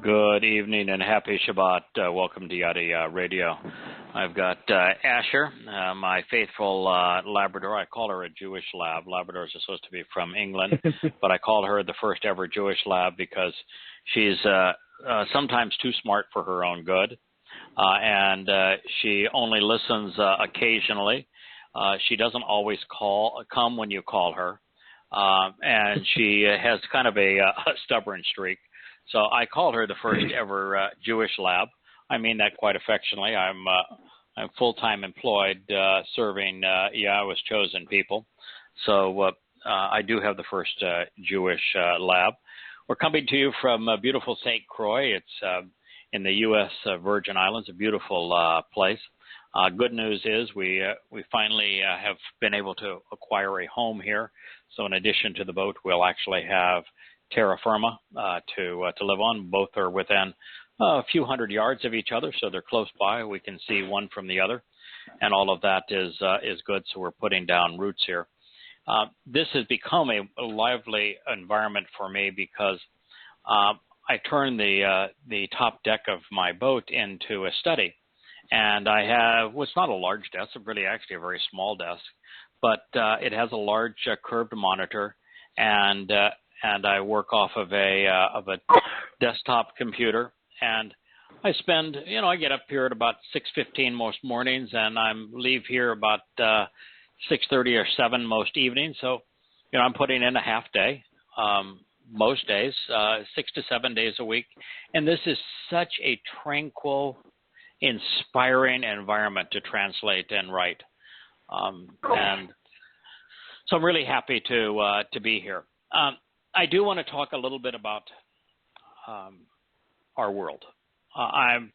Good evening and happy Shabbat. Welcome to Yada Yahweh Radio. I've got Asher, my faithful Labrador. I call her a Jewish lab. Labradors are supposed to be from England, but I call her the first ever Jewish lab because she's sometimes too smart for her own good, and she only listens occasionally. She doesn't always come when you call her, and she has kind of a stubborn streak. So I call her the first ever Jewish lab. I mean that quite affectionately. I'm full-time employed serving Yahweh's chosen people. So I do have the first Jewish lab. We're coming to you from beautiful St. Croix. It's in the U.S. Virgin Islands, a beautiful place. Good news is we finally have been able to acquire a home here. So in addition to the boat, we'll actually have terra firma to live on. Both are within a few hundred yards of each other, so they're close by. We can see one from the other, and all of that is good. So we're putting down roots here. This has become a lively environment for me because I turned the top deck of my boat into a study, and I have it's not a large desk, it's really actually a very small desk, but it has a large curved monitor, and I work off of a desktop computer, and I spend, I get up here at about 6:15 most mornings, and I leave here about 6:30 or 7 most evenings. So, I'm putting in a half day most days, 6 to 7 days a week, and this is such a tranquil, inspiring environment to translate and write, and so I'm really happy to be here. I do want to talk a little bit about our world. I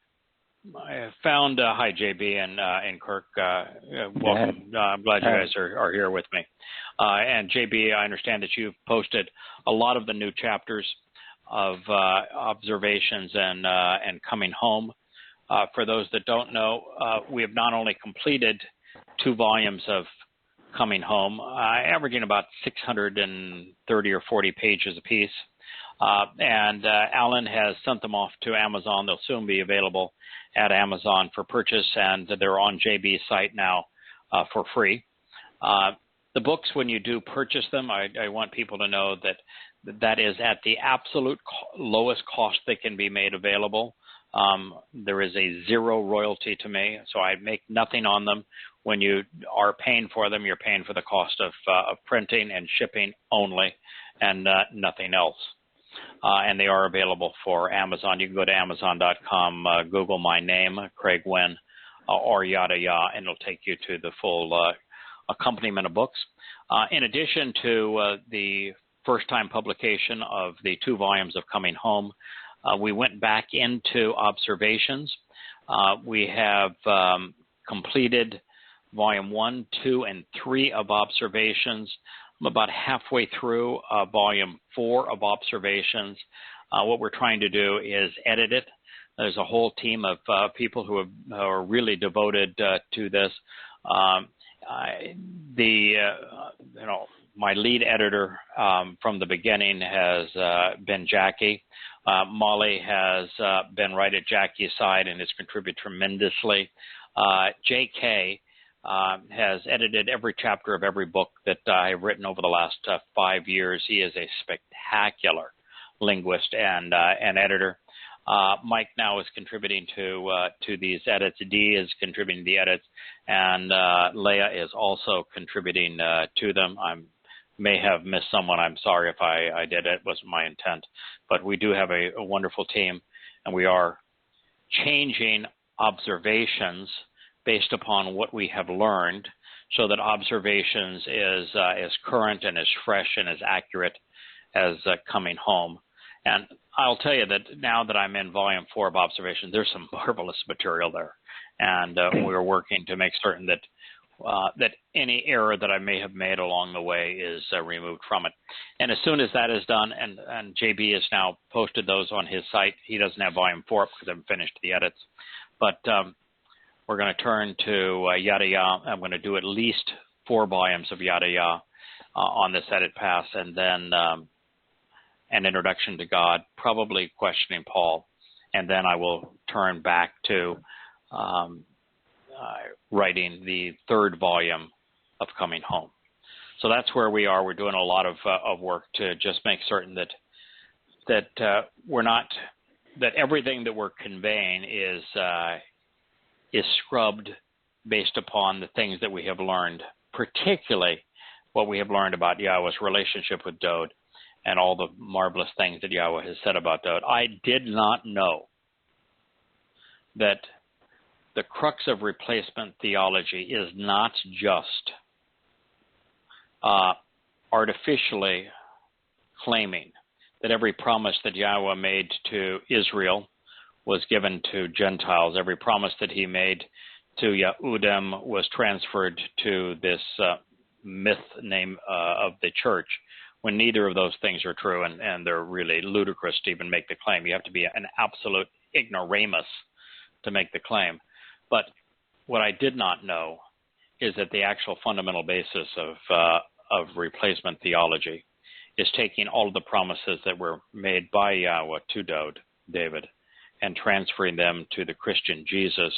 found hi JB and Kirk. Welcome. I'm glad you guys are here with me. And JB, I understand that you've posted a lot of the new chapters of observations and coming home. For those that don't know, we have not only completed 2 volumes of Coming Home, averaging about 630 or 40 pages apiece. And Alan has sent them off to Amazon. They'll soon be available at Amazon for purchase, and they're on JB's site now for free. The books, when you do purchase them, I want people to know that is at the absolute lowest cost they can be made available. There is a 0 royalty to me, so I make nothing on them. When you are paying for them, you're paying for the cost of printing and shipping only, and nothing else. And they are available for Amazon. You can go to Amazon.com, Google my name, Craig Wynn, or Yada Yah, and it'll take you to the full accompaniment of books. In addition to the first-time publication of the 2 volumes of Coming Home, we went back into observations. We have completed Volume 1, 2, and 3 of observations. I'm about halfway through Volume 4 of observations. What we're trying to do is edit it. There's a whole team of people who are really devoted to this. My lead editor from the beginning has been Jackie. Molly has been right at Jackie's side and has contributed tremendously. J.K. has edited every chapter of every book that I've written over the last 5 years. He is a spectacular linguist and editor. Mike now is contributing to these edits. Dee is contributing to the edits, and Leah is also contributing to them. I may have missed someone. I'm sorry if I did. It wasn't my intent. But we do have a wonderful team, and we are changing observations based upon what we have learned, so that observations is as current and as fresh and as accurate as Coming Home. And I'll tell you that now that I'm in Volume 4 of observations, there's some marvelous material there, and we're working to make certain that that any error that I may have made along the way is removed from it. And as soon as that is done, and JB has now posted those on his site, he doesn't have Volume 4 because I haven't finished the edits, but we're going to turn to Yada Yah. I'm going to do at least 4 volumes of Yada Yah on this edit pass, and then an introduction to God, probably questioning Paul. and then I will turn back to writing the third volume of Coming Home. So that's where we are. We're doing a lot of work to just make certain that we're not, that everything that we're conveying is scrubbed based upon the things that we have learned, particularly what we have learned about Yahweh's relationship with Dowd and all the marvelous things that Yahweh has said about Dowd. I did not know that the crux of replacement theology is not just artificially claiming that every promise that Yahweh made to Israel was given to Gentiles. Every promise that he made to Yehudim was transferred to this myth name of the church, when neither of those things are true, and they're really ludicrous to even make the claim. You have to be an absolute ignoramus to make the claim. But what I did not know is that the actual fundamental basis of replacement theology is taking all of the promises that were made by Yahweh to David, and transferring them to the Christian Jesus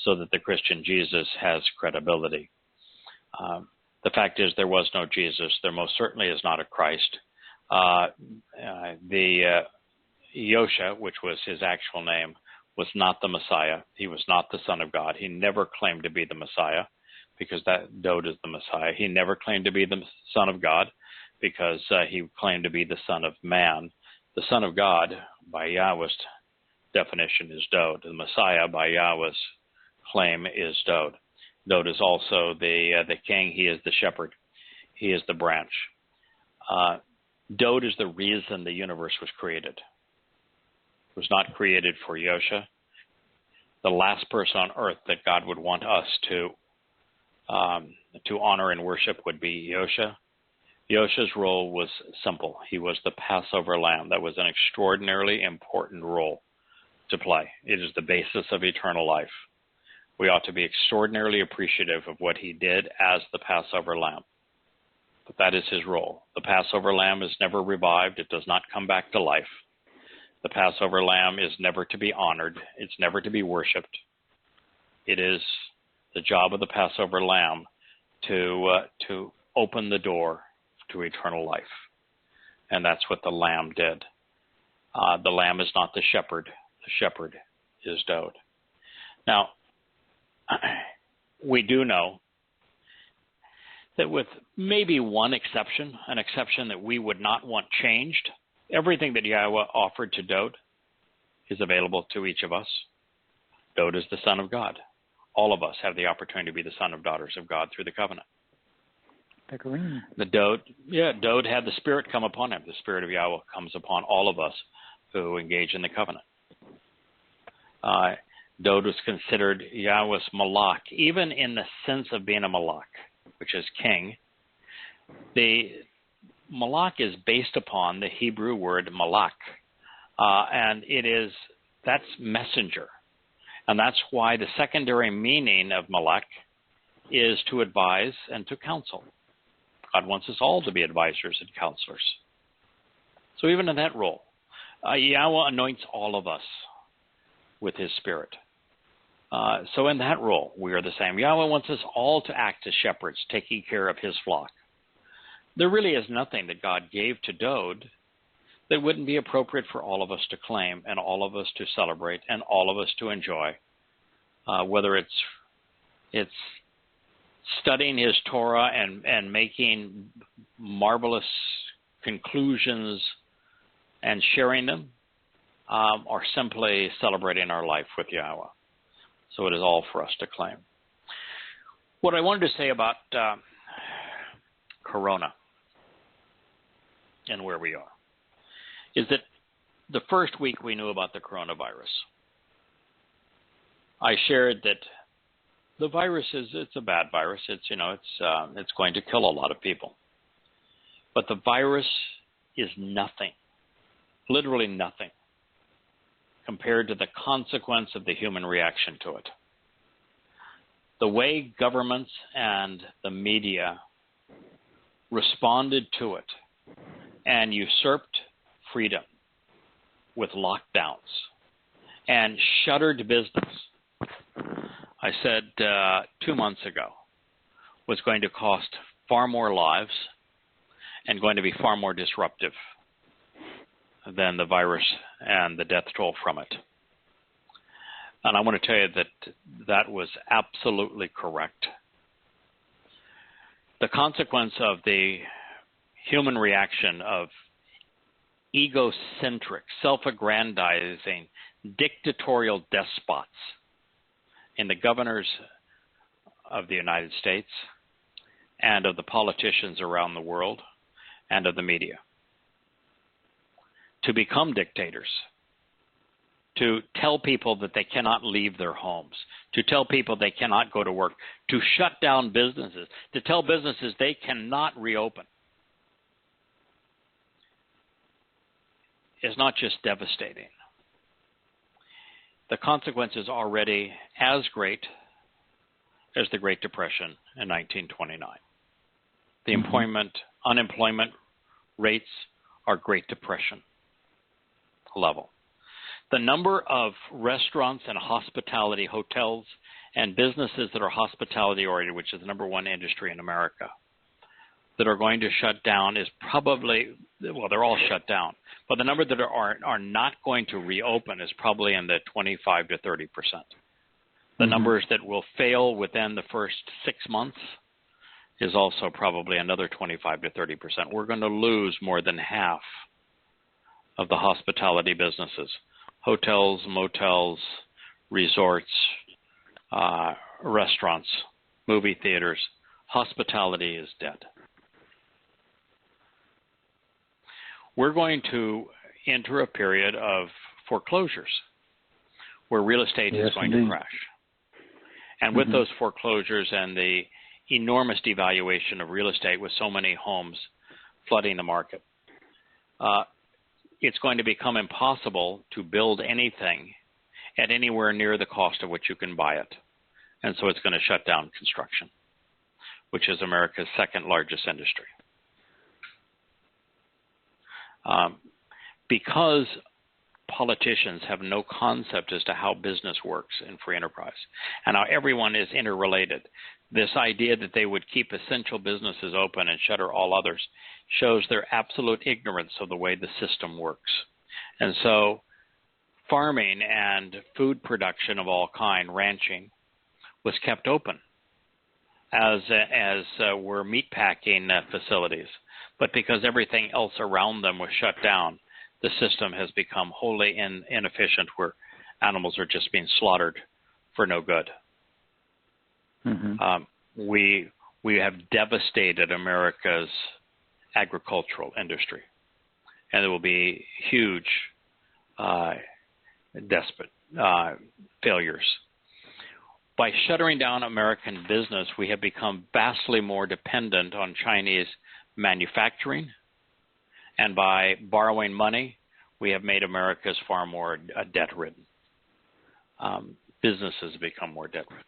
so that the Christian Jesus has credibility. The fact is, there was no Jesus. There most certainly is not a Christ. The Yosha, which was his actual name, was not the Messiah. He was not the Son of God. He never claimed to be the Messiah, because that Dowd is the Messiah. He never claimed to be the Son of God, because he claimed to be the Son of Man. The Son of God, by Yahweh's definition, is Dowd. The Messiah, by Yahweh's claim, is Dowd. Dowd is also the king. He is the shepherd. He is the branch. Dowd is the reason the universe was created. It was not created for Yosha. The last person on earth that God would want us to honor and worship would be Yosha. Yosha's role was simple. He was the Passover lamb. That was an extraordinarily important role to play. It is the basis of eternal life. We ought to be extraordinarily appreciative of what he did as the Passover lamb. But that is his role. The Passover lamb is never revived. It does not come back to life. The Passover lamb is never to be honored. It's never to be worshipped. It is the job of the Passover lamb to open the door to eternal life. And that's what the lamb did. The lamb is not the shepherd. The shepherd is Dowd. Now, we do know that with maybe one exception, an exception that we would not want changed, everything that Yahweh offered to Dowd is available to each of us. Dowd is the Son of God. All of us have the opportunity to be the son of daughters of God through the covenant. Dowd had the Spirit come upon him. The Spirit of Yahweh comes upon all of us who engage in the covenant. Dowd was considered Yahweh's malach, even in the sense of being a malach, which is king. The malach is based upon the Hebrew word malach, and that's messenger. And that's why the secondary meaning of malach is to advise and to counsel. God wants us all to be advisors and counselors. So even in that role, Yahweh anoints all of us with his Spirit. So in that role, we are the same. Yahweh wants us all to act as shepherds, taking care of his flock. There really is nothing that God gave to Dowd that wouldn't be appropriate for all of us to claim, and all of us to celebrate, and all of us to enjoy. Whether it's studying his Torah and making marvelous conclusions and sharing them, or simply celebrating our life with Yahweh. So it is all for us to claim. What I wanted to say about Corona and where we are is that the first week we knew about the coronavirus, I shared that the virus it's a bad virus. It's going to kill a lot of people. But the virus is nothing, literally nothing, compared to the consequence of the human reaction to it. The way governments and the media responded to it and usurped freedom with lockdowns and shuttered business, I said 2 months ago, was going to cost far more lives and going to be far more disruptive than the virus and the death toll from it. And I want to tell you that that was absolutely correct. The consequence of the human reaction of egocentric, self-aggrandizing, dictatorial despots in the governors of the United States and of the politicians around the world and of the media to become dictators, to tell people that they cannot leave their homes, to tell people they cannot go to work, to shut down businesses, to tell businesses they cannot reopen, is not just devastating. The consequences are already as great as the Great Depression in 1929. The unemployment rates are Great Depression level. The number of restaurants and hospitality, hotels, and businesses that are hospitality-oriented, which is the #1 industry in America, that are going to shut down is probably, well, they're all shut down, but the number that are not going to reopen is probably in the 25 to 30%. The numbers that will fail within the first 6 months is also probably another 25 to 30%. We're going to lose more than half of the hospitality businesses. Hotels, motels, resorts, restaurants, movie theaters. Hospitality is dead. We're going to enter a period of foreclosures where real estate is going to crash. And with those foreclosures and the enormous devaluation of real estate with so many homes flooding the market, it's going to become impossible to build anything at anywhere near the cost of which you can buy it. And so it's going to shut down construction, which is America's second largest industry. Because politicians have no concept as to how business works in free enterprise and how everyone is interrelated, this idea that they would keep essential businesses open and shutter all others shows their absolute ignorance of the way the system works. And so farming and food production of all kind, ranching, was kept open, as were meatpacking facilities. But because everything else around them was shut down, the system has become wholly inefficient, where animals are just being slaughtered for no good. We have devastated America's agricultural industry, and there will be huge failures. By shuttering down American business, we have become vastly more dependent on Chinese manufacturing, and by borrowing money, we have made America's far more debt-ridden. Businesses become more debt-ridden.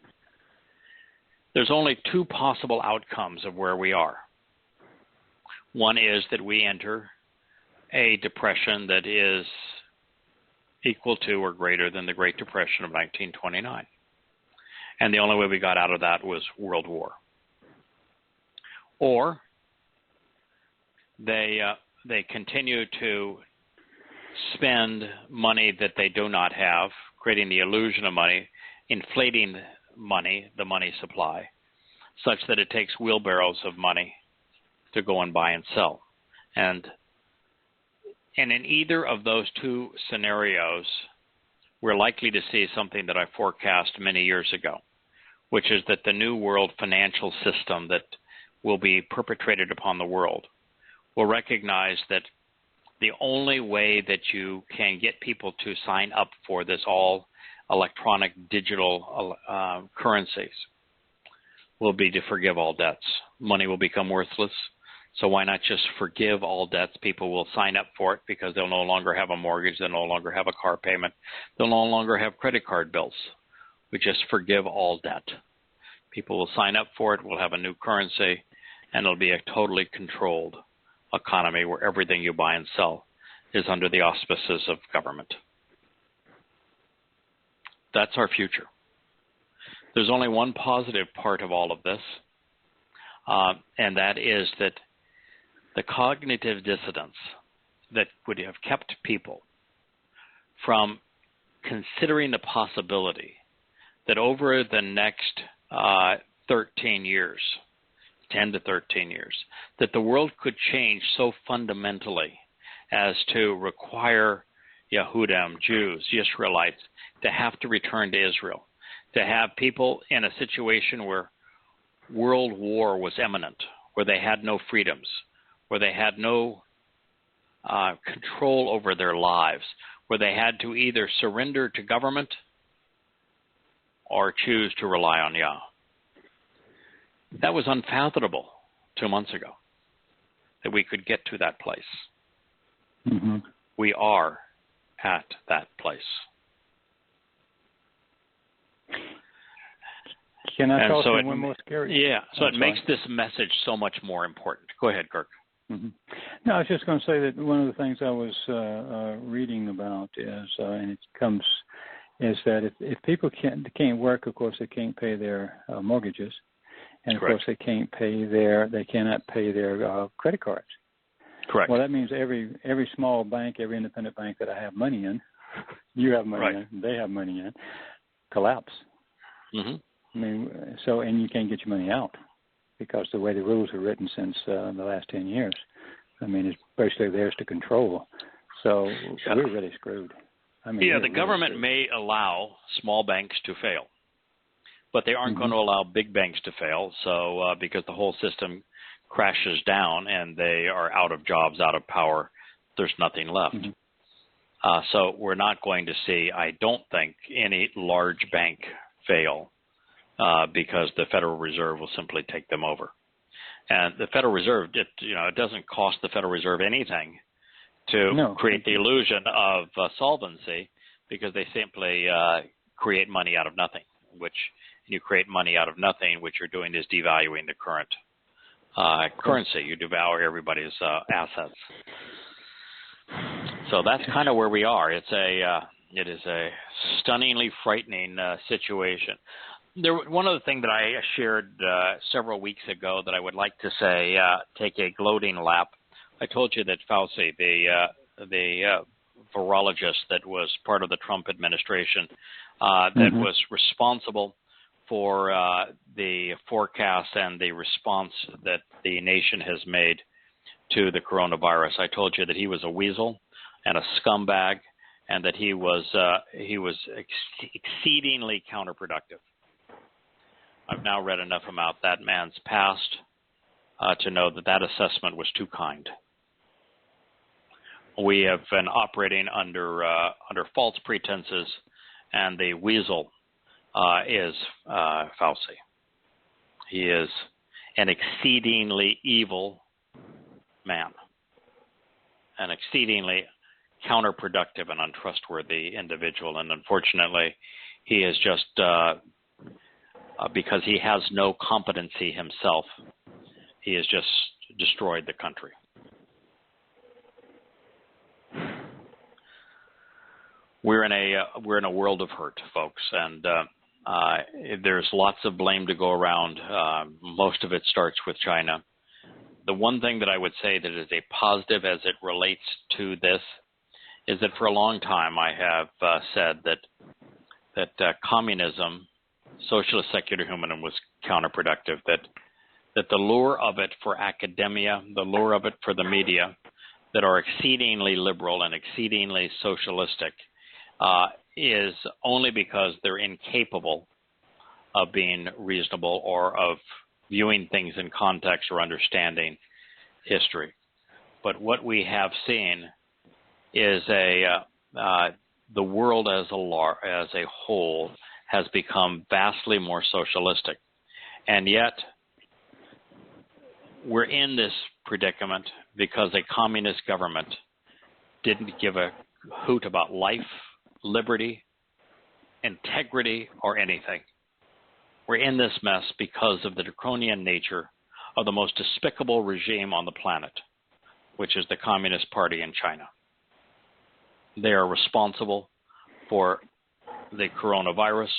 There's only two possible outcomes of where we are. One is that we enter a depression that is equal to or greater than the Great Depression of 1929. And the only way we got out of that was World War. Or they continue to spend money that they do not have, creating the illusion of money, inflating money, the money supply, such that it takes wheelbarrows of money to go and buy and sell. And in either of those two scenarios, we're likely to see something that I forecast many years ago, which is that the new world financial system that will be perpetrated upon the world will recognize that the only way that you can get people to sign up for this all electronic digital currencies will be to forgive all debts. Money will become worthless. So why not just forgive all debts? People will sign up for it because they'll no longer have a mortgage. They'll no longer have a car payment. They'll no longer have credit card bills. We just forgive all debt. People will sign up for it. We'll have a new currency, and it'll be a totally controlled economy where everything you buy and sell is under the auspices of government. That's our future. There's only one positive part of all of this, and that is that the cognitive dissonance that would have kept people from considering the possibility that over the next 13 years, 10 to 13 years, that the world could change so fundamentally as to require Yehudim, Jews, Israelites, to have to return to Israel, to have people in a situation where world war was imminent, where they had no freedoms, where they had no control over their lives, where they had to either surrender to government or choose to rely on Yah. That was unfathomable 2 months ago, that we could get to that place. Mm-hmm. We are at that place. Can I talk one more scary? Yeah, so it makes this message so much more important. Go ahead, Kirk. Mm-hmm. No, I was just going to say that one of the things I was reading about is, and it comes, is that if people can't work, of course, they can't pay their mortgages, and of course they cannot pay their credit cards. Correct. Well, that means every small bank, every independent bank that I have money in, you have money in, they have money in, collapse. Mm-hmm. I mean, and you can't get your money out because the way the rules are written since the last 10 years, I mean, it's basically theirs to control. So we're really screwed. I mean, the government may allow small banks to fail, but they aren't going to allow big banks to fail. So because the whole system crashes down and they are out of jobs, out of power, there's nothing left. So we're not going to see, I don't think, any large bank fail because the Federal Reserve will simply take them over. And the Federal Reserve, it doesn't cost the Federal Reserve anything to create the illusion of solvency, because they simply create money out of nothing, which you create money out of nothing, what you're doing is devaluing the current currency. You devour everybody's assets. So that's kind of where we are. It is a stunningly frightening situation. One other thing that I shared several weeks ago that I would like to say, take a gloating lap. I told you that Fauci, the virologist that was part of the Trump administration, that was responsible for the forecast and the response that the nation has made to the coronavirus. I told you that he was a weasel and a scumbag, and that he was exceedingly counterproductive. I've now read enough about that man's past to know that assessment was too kind. We have been operating under false pretenses, and the weasel is Fauci. He is an exceedingly evil man, an exceedingly counterproductive and untrustworthy individual, and unfortunately, he is just because he has no competency himself, he has just destroyed the country. We're in a world of hurt, folks, and there's lots of blame to go around. Most of it starts with China. The one thing that I would say that is a positive as it relates to this is that for a long time I have said that communism, socialist secular humanism, was counterproductive, that the lure of it for academia, the lure of it for the media that are exceedingly liberal and exceedingly socialistic is only because they're incapable of being reasonable or of viewing things in context or understanding history. But what we have seen is the world as a whole has become vastly more socialistic. And yet, we're in this predicament because a communist government didn't give a hoot about life, liberty, integrity, or anything. We're in this mess because of the draconian nature of the most despicable regime on the planet, which is the Communist Party in China. They are responsible for the coronavirus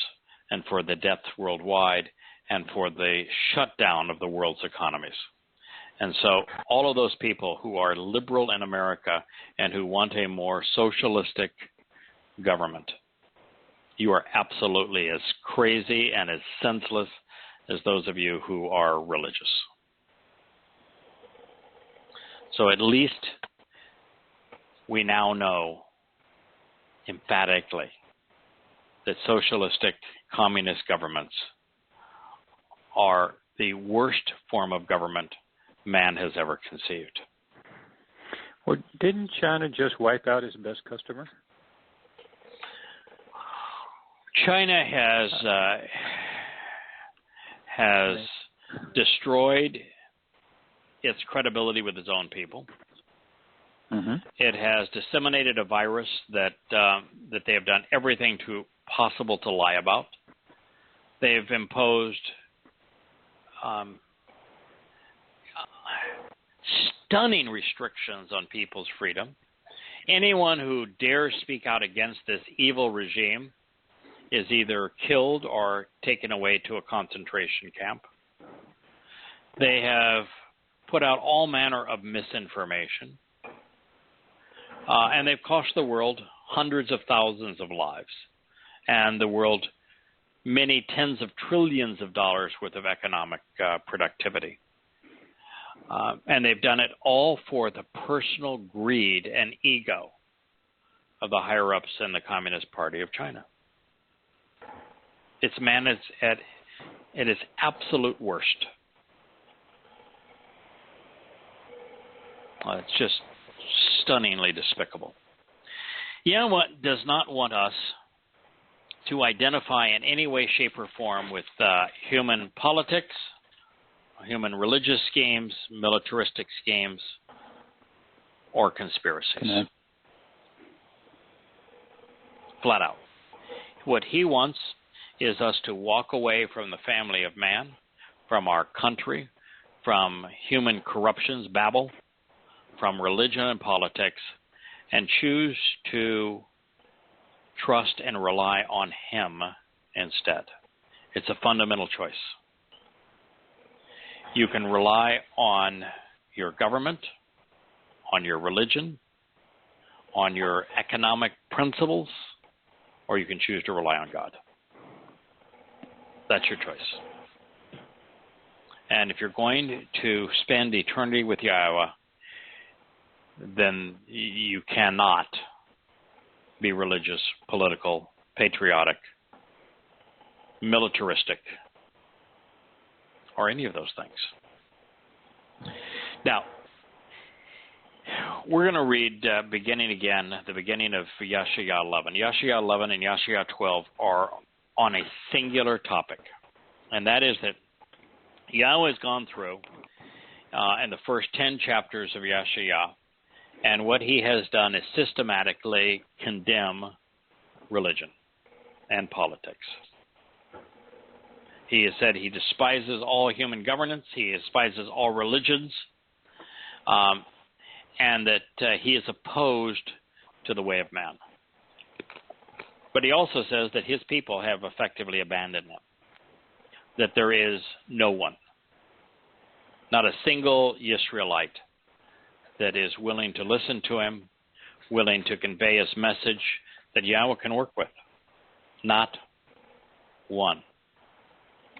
and for the deaths worldwide and for the shutdown of the world's economies. And so all of those people who are liberal in America and who want a more socialistic government, you are absolutely as crazy and as senseless as those of you who are religious. So at least we now know emphatically that socialistic communist governments are the worst form of government man has ever conceived. Well, didn't China just wipe out its best customer? China has destroyed its credibility with its own people. Mm-hmm. It has disseminated a virus that they have done everything possible to lie about. They've imposed stunning restrictions on people's freedom. Anyone who dares speak out against this evil regime is either killed or taken away to a concentration camp. They have put out all manner of misinformation, and they've cost the world hundreds of thousands of lives, and the world many tens of trillions of dollars worth of economic productivity. And they've done it all for the personal greed and ego of the higher-ups in the Communist Party of China. It's man is at its absolute worst. It's just stunningly despicable. Yahowah does not want us to identify in any way, shape, or form with human politics, human religious schemes, militaristic schemes, or conspiracies. Mm-hmm. Flat out. What he wants is us to walk away from the family of man, from our country, from human corruptions, Babel, from religion and politics, and choose to trust and rely on him instead. It's a fundamental choice. You can rely on your government, on your religion, on your economic principles, or you can choose to rely on God. That's your choice. And if you're going to spend eternity with Yahowah, then you cannot be religious, political, patriotic, militaristic, or any of those things. Now, we're going to read the beginning of Yahshua 11. Yahshua 11 and Yahshua 12 are on a singular topic, and that is that Yahweh has gone through in the first 10 chapters of Yahshua, and what he has done is systematically condemn religion and politics. He has said he despises all human governance, he despises all religions, and that he is opposed to the way of man. But he also says that his people have effectively abandoned him, that there is no one, not a single Israelite, that is willing to listen to him, willing to convey his message that Yahweh can work with. Not one.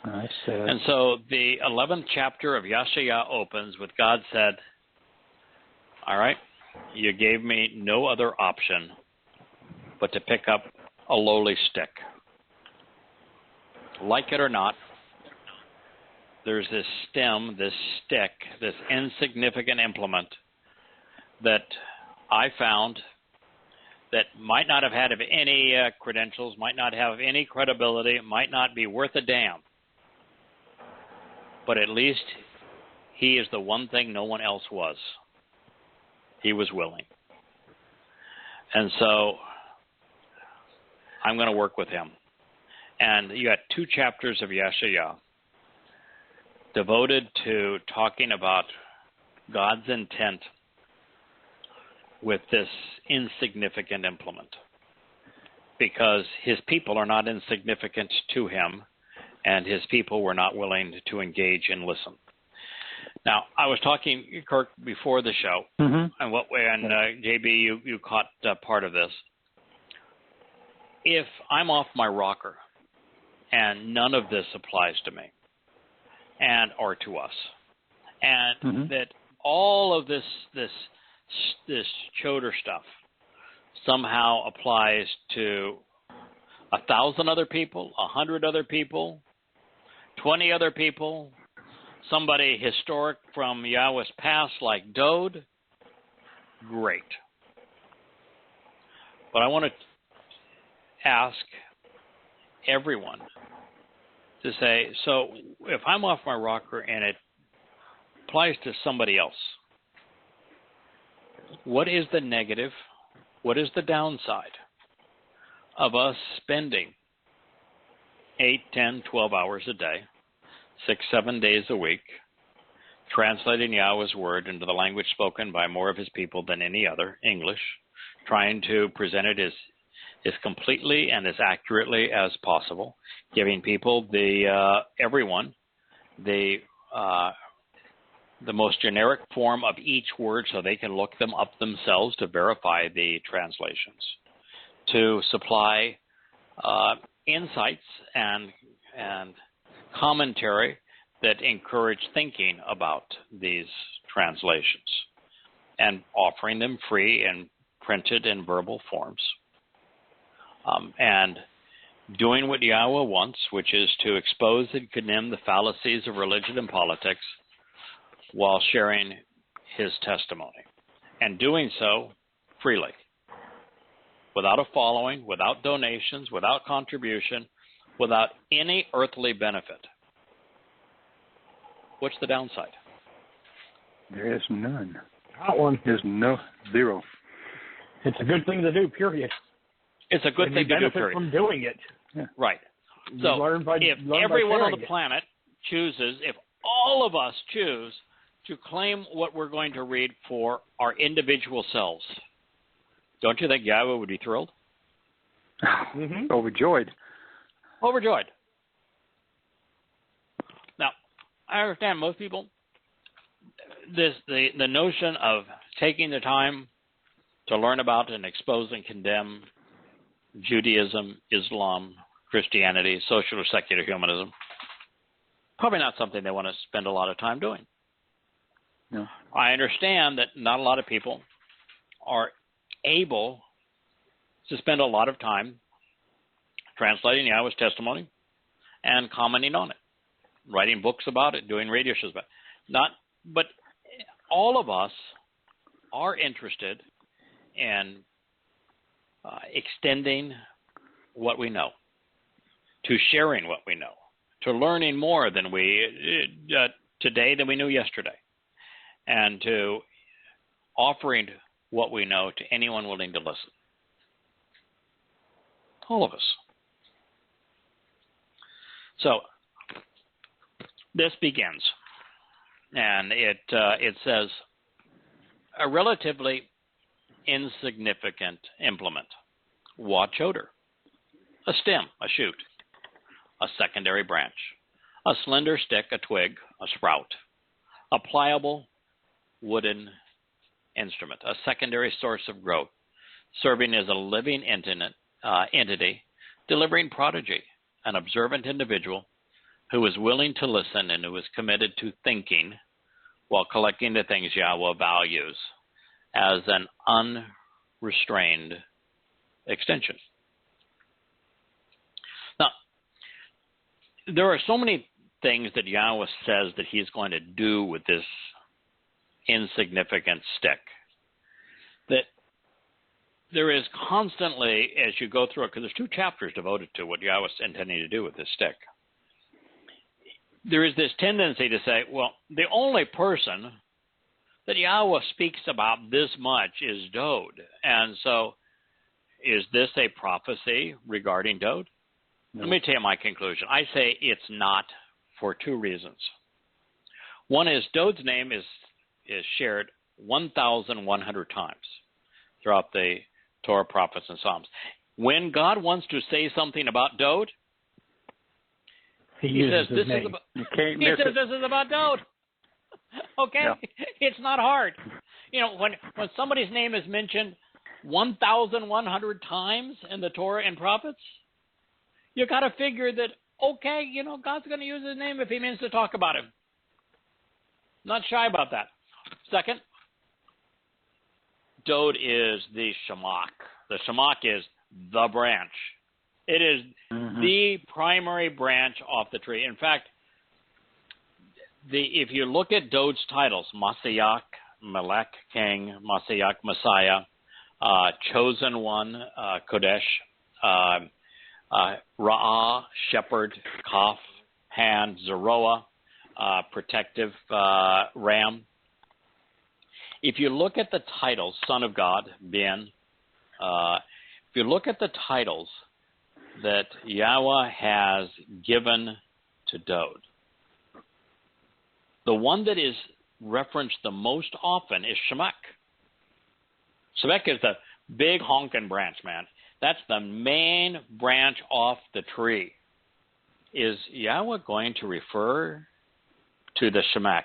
I see. And so the 11th chapter of Yahshua opens with God said, all right, you gave me no other option but to pick up a lowly stick. Like it or not, there's this stem, this stick, this insignificant implement that I found that might not have had any credentials, might not have any credibility, might not be worth a damn. But at least he is the one thing no one else was. He was willing. And so I'm going to work with him. And you got 2 chapters of Yahshua devoted to talking about God's intent with this insignificant implement. because his people are not insignificant to him, and his people were not willing to engage and listen. Now, I was talking, Kirk, before the show, and JB, you caught part of this. If I'm off my rocker and none of this applies to me or to us, and that all of this choder stuff somehow applies to 1,000 other people, 100 other people, 20 other people, somebody historic from Yahweh's past like Dode, great. But I want to ask everyone to say, so if I'm off my rocker and it applies to somebody else, what is the negative? What is the downside of us spending 8, 10, 12 hours a day, 6, 7 days a week, translating Yahweh's word into the language spoken by more of his people than any other, English, trying to present it as completely and as accurately as possible, giving people everyone the most generic form of each word so they can look them up themselves to verify the translations, to supply insights and commentary that encourage thinking about these translations, and offering them free in printed and verbal forms. And doing what Yahweh wants, which is to expose and condemn the fallacies of religion and politics while sharing his testimony, and doing so freely, without a following, without donations, without contribution, without any earthly benefit. What's the downside? There is none. Not one. There's zero. It's a good thing to do, period. It's a good thing to do, period. From doing it. Yeah. Right. So if everyone on the planet chooses, if all of us choose to claim what we're going to read for our individual selves, don't you think Yahweh would be thrilled? Overjoyed. Overjoyed. Now, I understand most people, the notion of taking the time to learn about and expose and condemn Judaism, Islam, Christianity, social or secular humanism, probably not something they want to spend a lot of time doing. No. I understand that not a lot of people are able to spend a lot of time translating Yahweh's testimony and commenting on it, writing books about it, doing radio shows about it. But all of us are interested in extending what we know, to sharing what we know, to learning more than today than we knew yesterday, and to offering what we know to anyone willing to listen. All of us. So this begins, and it says a relatively insignificant implement, watch odor, a stem, a shoot, a secondary branch, a slender stick, a twig, a sprout, a pliable wooden instrument, a secondary source of growth, serving as a living entity, delivering prodigy, an observant individual who is willing to listen and who is committed to thinking while collecting the things Yahweh values as an unrestrained extension. Now, there are so many things that Yahweh says that he's going to do with this insignificant stick that there is constantly, as you go through it, because there's 2 chapters devoted to what Yahweh's intending to do with this stick, there is this tendency to say, well, the only person that Yahweh speaks about this much is Dode. And so is this a prophecy regarding Dode? No. Let me tell you my conclusion. I say it's not, for 2 reasons. One is Dode's name is shared 1,100 times throughout the Torah, prophets, and Psalms. when God wants to say something about Dode, he says, this is about Dode. Okay? Yeah. It's not hard. When somebody's name is mentioned 1,100 times in the Torah and prophets, you got to figure that, okay, God's going to use his name if he means to talk about him. Not shy about that. Second, Dode is the shamak. The shamak is the branch. It is the primary branch off the tree. In fact, if you look at Dode's titles, Mashiach, Melech, King, Mashiach, Messiah, Chosen One, Kodesh, Ra'ah, Shepherd, Kaf, Hand, Zeroah, Protective Ram. If you look at the titles, Son of God, Ben, if you look at the titles that Yahweh has given to Dode, the one that is referenced the most often is Shemek. Shemek is the big honking branch, man. That's the main branch off the tree. Is Yahweh going to refer to the Shemek,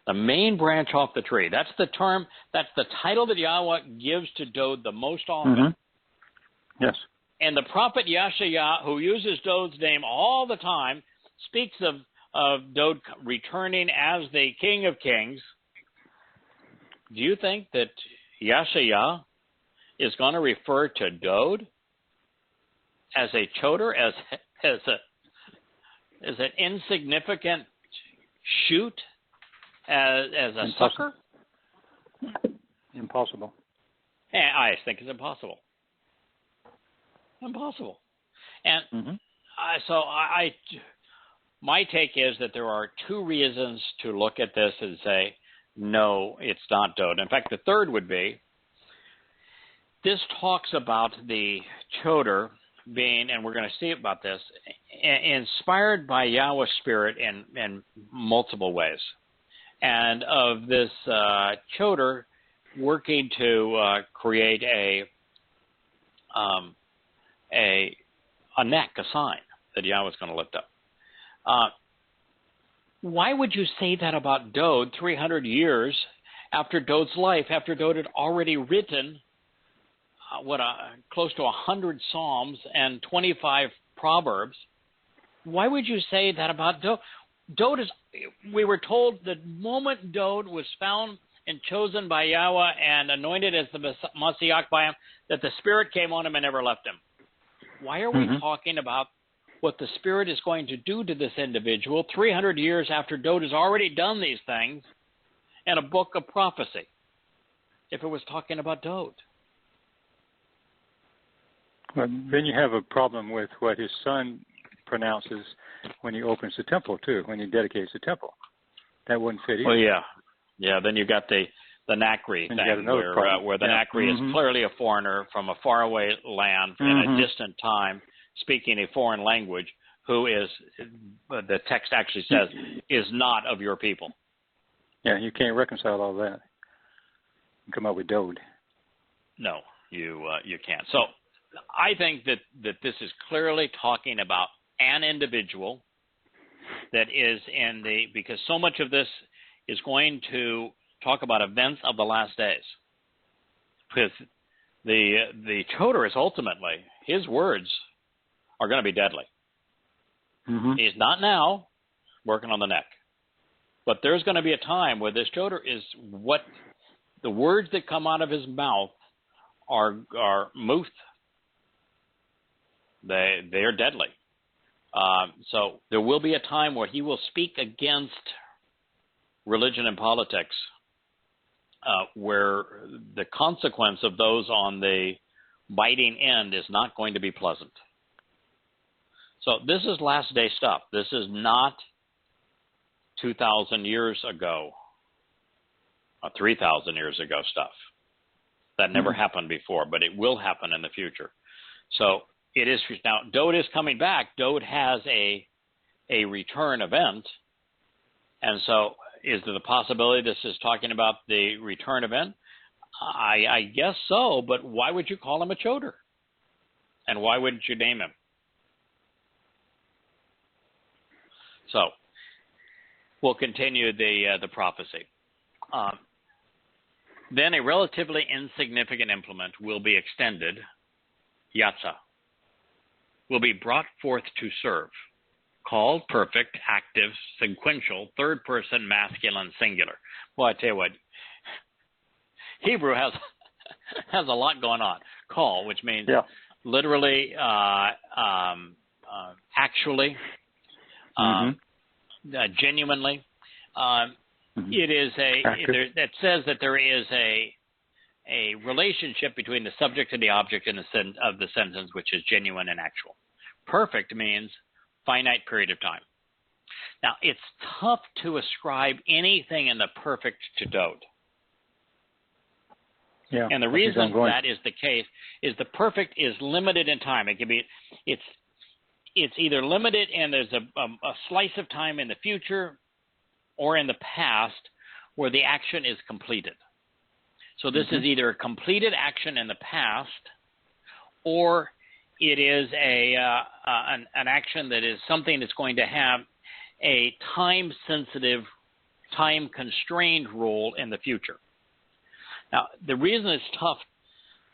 the main branch off the tree? That's the term, that's the title that Yahweh gives to Dode the most often. Yes. And the prophet Yahshua, who uses Dode's name all the time, speaks of Dode returning as the King of Kings. Do you think that Yahshua is going to refer to Dode as a choder, as an insignificant shoot, as a sucker? Impossible. I think it's impossible. Impossible. And so my take is that there are two reasons to look at this and say, no, it's not Dode. In fact, the third would be, this talks about the choder being, and we're going to see about this, inspired by Yahweh's Spirit in multiple ways. And of this choder working to create a neck, a sign that Yahweh's going to lift up. Why would you say that about Dode 300 years after Dode's life, after Dode had already written close to 100 Psalms and 25 Proverbs? Why would you say that about Dode? Dode is, we were told the moment Dode was found and chosen by Yahweh and anointed as the Mashiach by him, that the Spirit came on him and never left him. Why are we talking about what the Spirit is going to do to this individual 300 years after Dode has already done these things in a book of prophecy, if it was talking about Dode? Well, then you have a problem with what his son pronounces when he opens the temple, too, when he dedicates the temple. That wouldn't fit either. Well, yeah. Yeah, then you got the Nakri thing, where the Nakri is clearly a foreigner from a faraway land in a distant time, speaking a foreign language, who is, the text actually says, is not of your people. Yeah, you can't reconcile all that and come up with Dode. No, you can't. So I think that this is clearly talking about an individual that is because so much of this is going to talk about events of the last days. Because the choder is ultimately, his words are going to be deadly. He's not now working on the neck. But there's going to be a time where this choder is what the words that come out of his mouth are muth. They are deadly. So there will be a time where he will speak against religion and politics, where the consequence of those on the biting end is not going to be pleasant. So this is last day stuff. This is not 2,000 years ago, or 3,000 years ago stuff. That never happened before, but it will happen in the future. So it is now. Dode is coming back. Dode has a return event, and so is there the possibility this is talking about the return event? I guess so, but why would you call him a choder? And why wouldn't you name him? So we'll continue the prophecy. Then a relatively insignificant implement will be extended, yatsa, will be brought forth to serve, called perfect, active, sequential, third person, masculine, singular. Well, I tell you what, Hebrew has has a lot going on. Call, which means literally, actually, genuinely. It is that says that there is a relationship between the subject and the object in of the sentence, which is genuine and actual. Perfect means finite period of time. Now, it's tough to ascribe anything in the perfect to Dode. Yeah, and the reason that is the case is the perfect is limited in time. It can be, it's either limited and there's a slice of time in the future or in the past where the action is completed. So this is either a completed action in the past, or it is an action that is something that's going to have a time-sensitive, time-constrained role in the future. Now, the reason it's tough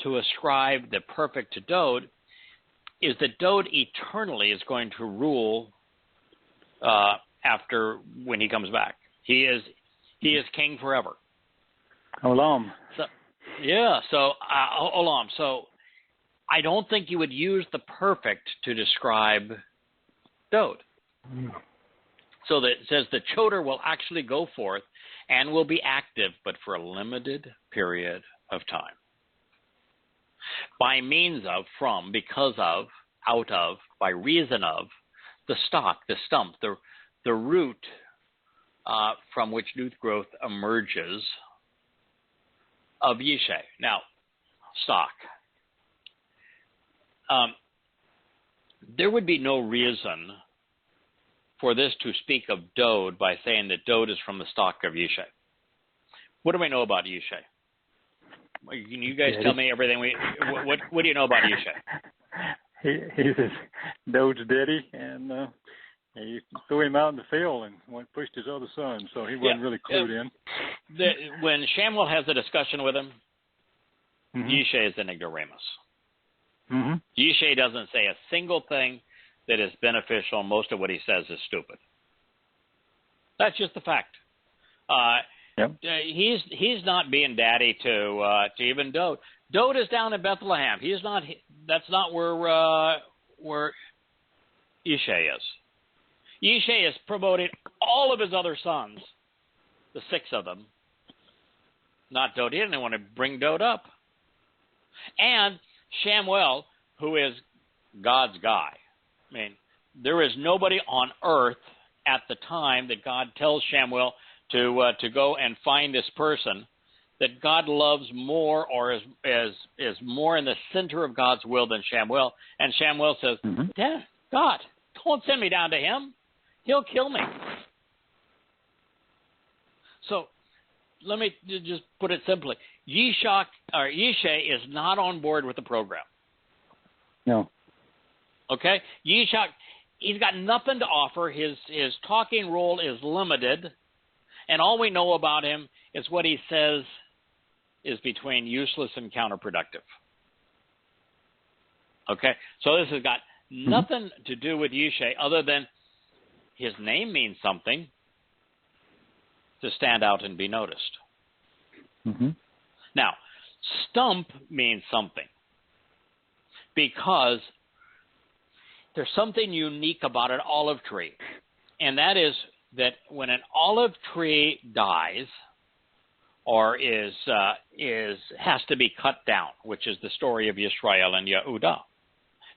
to ascribe the perfect to Dode is that Dode eternally is going to rule after when he comes back. He is king forever. Olam. So, yeah, so Olam. So I don't think you would use the perfect to describe Dode. So that it says the Towrah will actually go forth and will be active, but for a limited period of time. By means of, from, because of, out of, by reason of, the stock, the stump, the root from which new growth emerges of Yishe. Now, stock. There would be no reason for this to speak of Dode by saying that Dode is from the stock of Yishe. What do we know about Yishe? Can you guys tell me everything? What do you know about Yishe? He's Dode's daddy, and he threw him out in the field and pushed his other son, so he wasn't really clued in. When Shamuel has a discussion with him, Yishe is an ignoramus. Yishe doesn't say a single thing that is beneficial. Most of what he says is stupid. That's just the fact. He's not being daddy to even Dode. Dode is down in Bethlehem. He's not. That's not where Yishe is. Yishe is promoting all of his other sons, the 6 of them. Not Dode. He didn't want to bring Dode up. And Shamuel, who is God's guy. I mean, there is nobody on earth at the time that God tells Shamuel to go and find this person that God loves more or is more in the center of God's will than Shamuel. And Shamuel says, Dad, God, don't send me down to him. He'll kill me. So let me just put it simply. Yishe is not on board with the program. No. Okay? Yishak, he's got nothing to offer. His talking role is limited, and all we know about him is what he says is between useless and counterproductive. Okay? So this has got nothing to do with Yishe other than his name means something to stand out and be noticed. Now, stump means something because there's something unique about an olive tree, and that is that when an olive tree dies or has to be cut down, which is the story of Yisrael and Yehudah.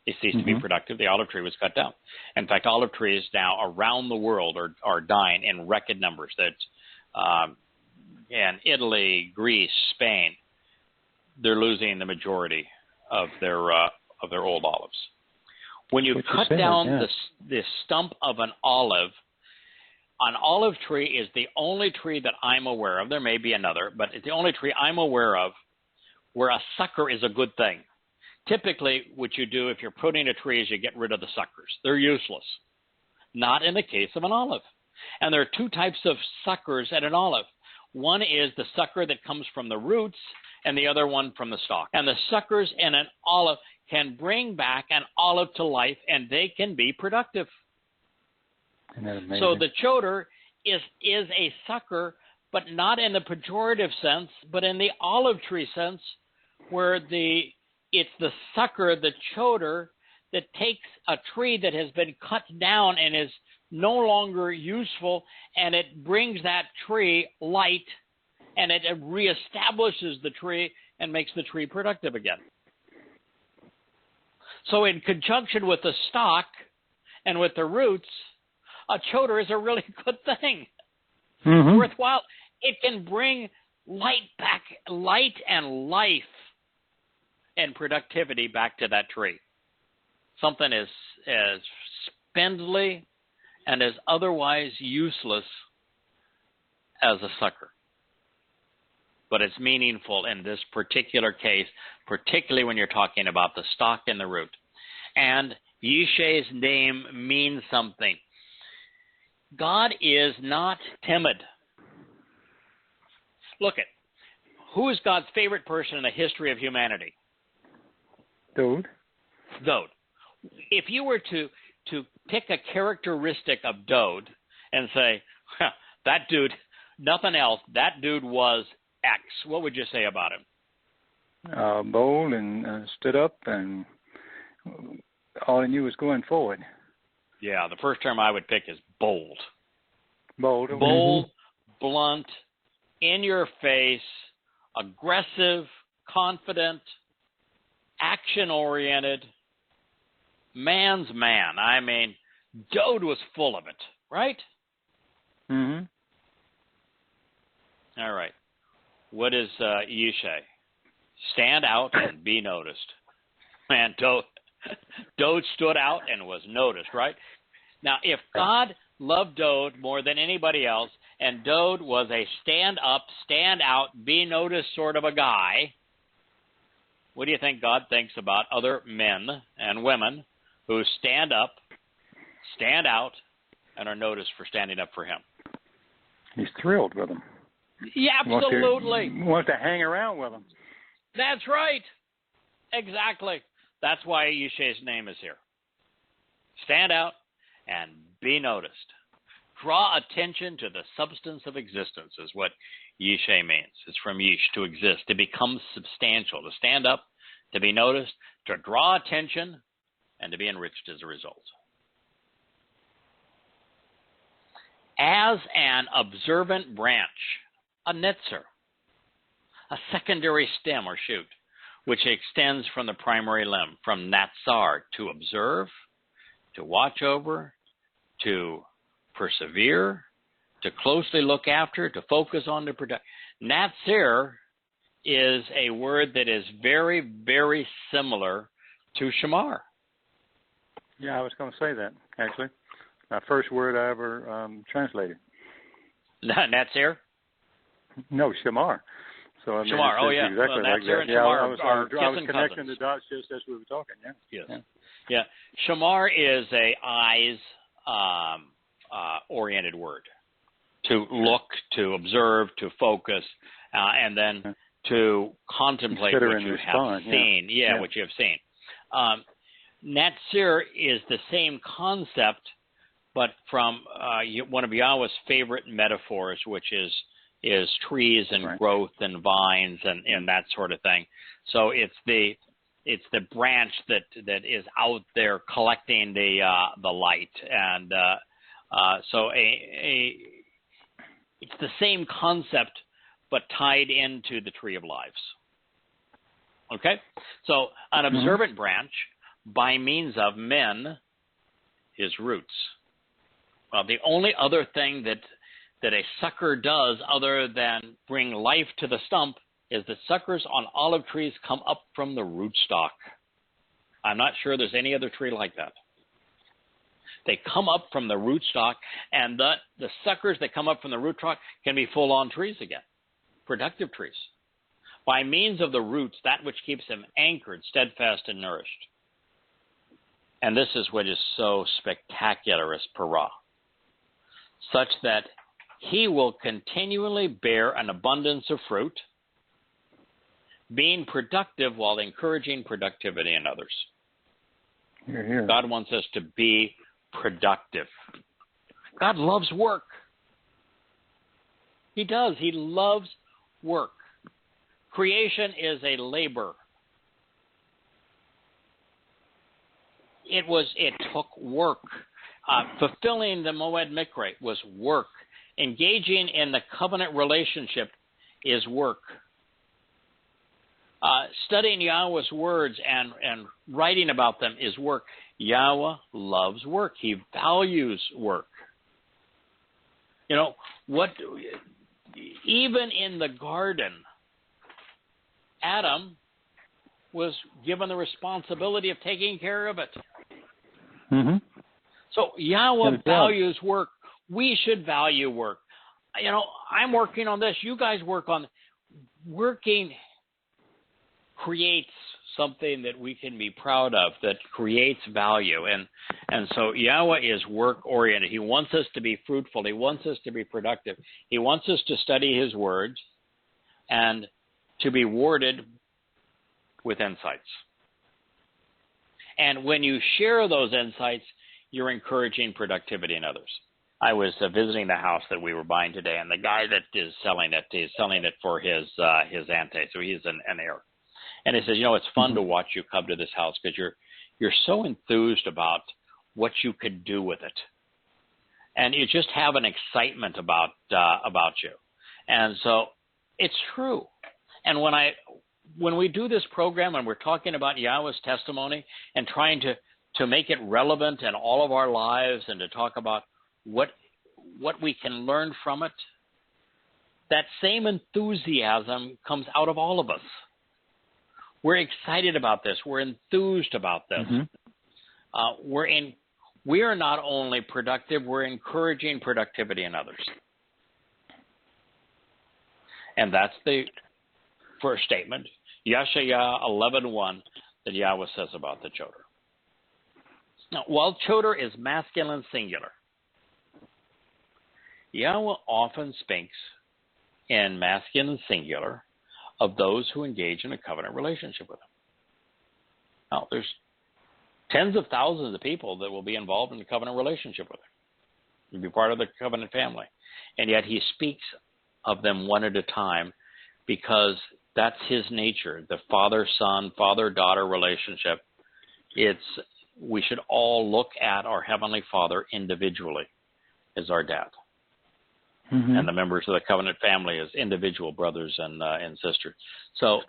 They ceased to be productive. The olive tree was cut down. In fact, olive trees now around the world are dying in record numbers. That in Italy, Greece, Spain, they're losing the majority of their old olives. When you cut down the stump of an olive tree is the only tree that I'm aware of. There may be another, but it's the only tree I'm aware of where a sucker is a good thing. typically what you do if you're pruning a tree is you get rid of the suckers. They're useless. Not in the case of an olive. And there are two types of suckers at an olive. One is the sucker that comes from the roots and the other one from the stalk. And the suckers in an olive can bring back an olive to life, and they can be productive. Isn't that amazing? So the choder is a sucker, but not in the pejorative sense, but in the olive tree sense, where it's the sucker, the choder, that takes a tree that has been cut down and is no longer useful, and it brings that tree light, and it reestablishes the tree and makes the tree productive again. So in conjunction with the stalk and with the roots, a choder is a really good thing. Mm-hmm. Worthwhile. It can bring light back, light and life and productivity back to that tree. Something as spindly and as otherwise useless as a sucker. But it's meaningful in this particular case, particularly when you're talking about the stalk and the root. And Yishay's name means something. God is not timid. Look at, who is God's favorite person in the history of humanity? Dode. Dode. If you were to pick a characteristic of Dode and say, that dude, nothing else, that dude was X, what would you say about him? Bold and stood up, and all he knew was going forward. Yeah, the first term I would pick is bold. Bold. Bold, blunt, in your face, aggressive, confident, action-oriented, man's man. I mean, Dode was full of it, right? Mm-hmm. All right. What is Yishay? Stand out and be noticed. Man, Dode stood out and was noticed, right? Now, if God loved Dode more than anybody else, and Dode was a stand up, stand out, be noticed sort of a guy, what do you think God thinks about other men and women who stand up, stand out, and are noticed for standing up for him? He's thrilled with them. Yeah, absolutely. Wants to hang around with them. That's right. Exactly. That's why Yishay's name is here. Stand out and be noticed. Draw attention to the substance of existence is what Yishay means. It's from Yish, to exist, to become substantial, to stand up, to be noticed, to draw attention, and to be enriched as a result. As an observant branch, a netzer, a secondary stem or shoot, which extends from the primary limb, from natsar, to observe, to watch over, to persevere, to closely look after, to focus on, to protect. Natsir is a word that is very, very similar to shamar. Yeah, I was going to say that, actually. My first word I ever translated. Natsir? No, shamar. So I mean, shamar, oh yeah. Exactly well, like Natsir that. and Yeah, shamar I was connecting cousins. the dots just as we were talking, yeah. Yes. Yeah. Shamar is a eyes oriented word. To look, to observe, to focus, and then to contemplate what you have seen. Yeah, what you have seen. Natsir is the same concept, but from one of Yahweh's favorite metaphors, which is trees and growth and vines and that sort of thing. So it's the branch that is out there collecting the light, and so it's the same concept, but tied into the tree of lives. Okay, so an observant branch, by means of men, is roots. Well, the only other thing that a sucker does other than bring life to the stump is that suckers on olive trees come up from the rootstock. I'm not sure there's any other tree like that. They come up from the rootstock, and the suckers that come up from the rootstock can be full-on trees again, productive trees. by means of the roots, that which keeps him anchored, steadfast, and nourished. And this is what is so spectacular as Torah, such that he will continually bear an abundance of fruit, being productive while encouraging productivity in others. Hear, hear. God wants us to be productive. God loves work. He does. He loves work. Creation is a labor. It took work. Fulfilling the Moed Mikre was work. Engaging in the covenant relationship is work. Studying Yahweh's words and writing about them is work. Yahweh loves work. He values work. You know, even in the garden, Adam was given the responsibility of taking care of it. Mm-hmm. So Yahweh values work. We should value work. You know, I'm working on this. You guys work on working. Creates something that we can be proud of, that creates value. And so Yahweh is work-oriented. He wants us to be fruitful. He wants us to be productive. He wants us to study his words and to be rewarded with insights. And when you share those insights, you're encouraging productivity in others. I was visiting the house that we were buying today, and the guy that is selling it for his ante, so he's an heir. And he says, you know, it's fun to watch you come to this house because you're so enthused about what you could do with it, and you just have an excitement about you. And so it's true. And when we do this program and we're talking about Yahweh's testimony and trying to make it relevant in all of our lives and to talk about what we can learn from it, that same enthusiasm comes out of all of us. We're excited about this. We're enthused about this. Mm-hmm. We are not only productive, we're encouraging productivity in others. And that's the first statement, Yeshaya 11:1, that Yahweh says about the Towrah. Now, while Towrah is masculine singular, Yahweh often speaks in masculine singular of those who engage in a covenant relationship with him. Now, there's tens of thousands of people that will be involved in a covenant relationship with him. You'll be part of the covenant family. And yet he speaks of them one at a time because that's his nature, the father-son, father-daughter relationship. We should all look at our Heavenly Father individually as our dad. Mm-hmm. And the members of the covenant family as individual brothers and sisters. So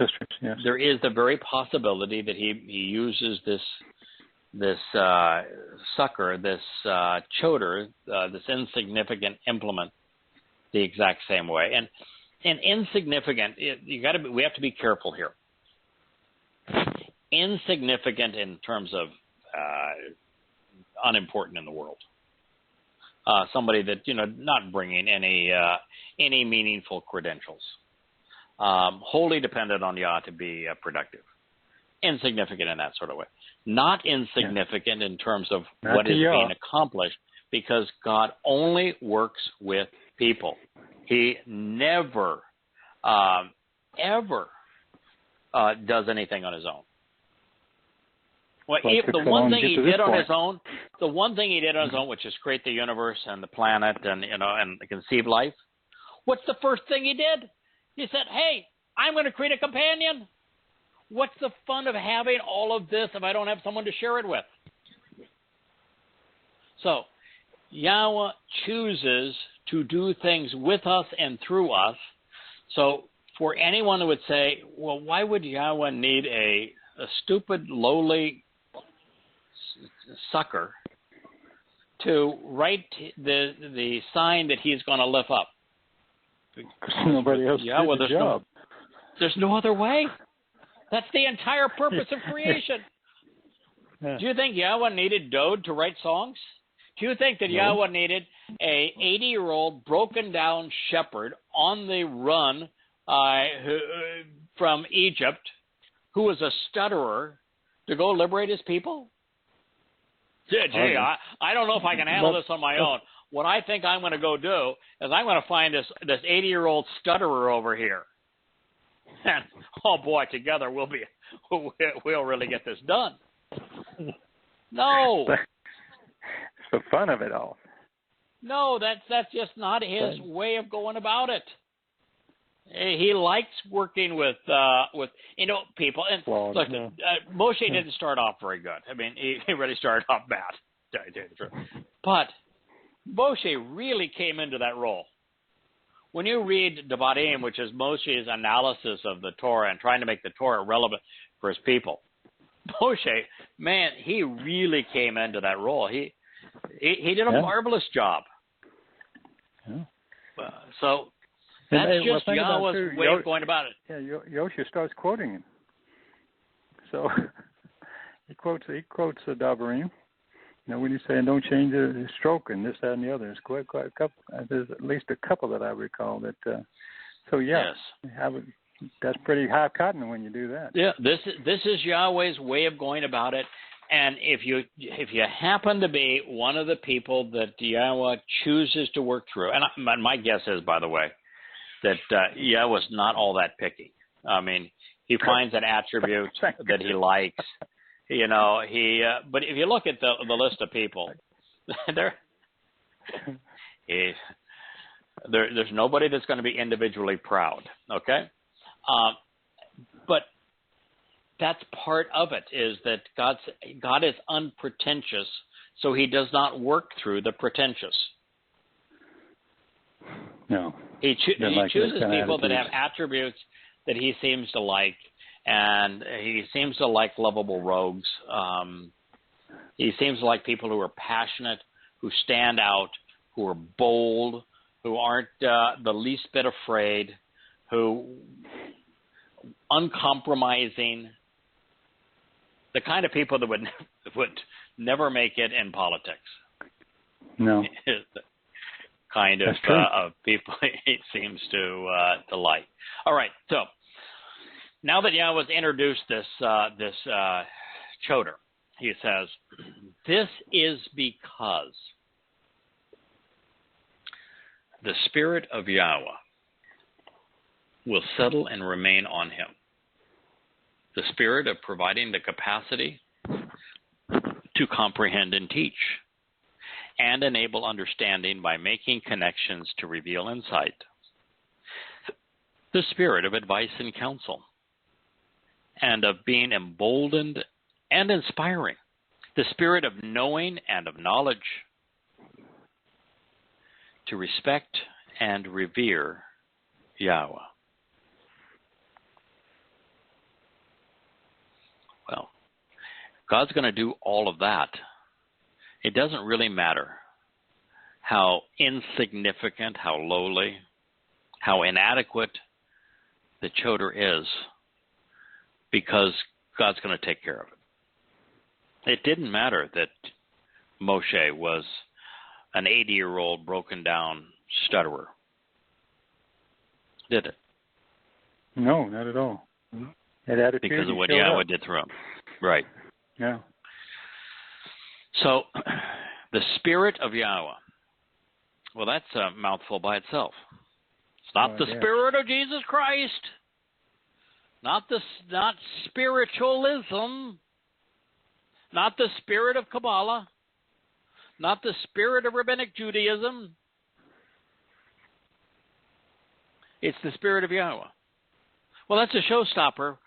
yes. There is the very possibility that he uses this sucker, this choder, this insignificant implement, the exact same way. And insignificant, we have to be careful here. Insignificant in terms of unimportant in the world. Somebody that, not bringing any meaningful credentials. Wholly dependent on Yah to be productive. Insignificant in that sort of way. Not insignificant in terms of what is being accomplished, because God only works with people. He never, ever does anything on his own. Well, the one thing he did on his own, which is create the universe and the planet and conceive life, what's the first thing he did? He said, "Hey, I'm going to create a companion. What's the fun of having all of this if I don't have someone to share it with?" So, Yahweh chooses to do things with us and through us. So, for anyone who would say, "Well, why would Yahweh need a stupid, lowly sucker to write the sign that he's going to lift up?" Nobody else did the job. There's no other way. That's the entire purpose of creation. Yeah. Do you think Yahweh needed Dode to write songs? Do you think that Yahweh needed a 80-year-old broken down shepherd on the run from Egypt, who was a stutterer, to go liberate his people? Gee, I don't know if I can handle this on my own. What I think I'm going to go do is I'm going to find this 80-year-old stutterer over here. And, oh, boy, together we'll really get this done. No. It's the fun of it all. No, that's just not his way of going about it. He likes working with people. And look, Moshe didn't start off very good. I mean, he really started off bad, to tell you the truth. But Moshe really came into that role. When you read Devarim, which is Moshe's analysis of the Torah and trying to make the Torah relevant for his people, Moshe, man, he really came into that role. He did a marvelous job. Yeah. So that's just Yahweh's way of going about it. Yeah, Yosha starts quoting him. So he quotes the Devarim. You know, when you say don't change the stroke and this, that, and the other, there's quite a couple. There's at least a couple that I recall that. So yeah, yes. That's pretty high cotton when you do that. Yeah, this is Yahweh's way of going about it. And if you happen to be one of the people that Yahweh chooses to work through, and my guess is, by the way, that Yahweh's not all that picky. I mean, he finds an attribute that he likes. You know, but if you look at the list of people, there's nobody that's going to be individually proud. Okay, but that's part of it, is that God is unpretentious, so he does not work through the pretentious. No. He chooses people that have attributes that he seems to like, and he seems to like lovable rogues. He seems to like people who are passionate, who stand out, who are bold, who aren't the least bit afraid, who uncompromising. The kind of people that would never make it in politics. No. The kind of people he seems to like. All right, so now that Yahweh's introduced this choder, he says, this is because the Spirit of Yahweh will settle and remain on him. The Spirit of providing the capacity to comprehend and teach, and enable understanding by making connections to reveal insight. The Spirit of advice and counsel, and of being emboldened and inspiring. The Spirit of knowing and of knowledge, to respect and revere Yahweh. Well, God's going to do all of that. It doesn't really matter how insignificant, how lowly, how inadequate the choder is, because God's going to take care of it. It didn't matter that Moshe was an 80-year-old broken down stutterer, did it? No, not at all. Because of what Yahweh did through him. Right. Yeah. So, the Spirit of Yahweh. Well, that's a mouthful by itself. It's not the Spirit of Jesus Christ. Not spiritualism. Not the spirit of Kabbalah. Not the spirit of Rabbinic Judaism. It's the Spirit of Yahweh. Well, that's a showstopper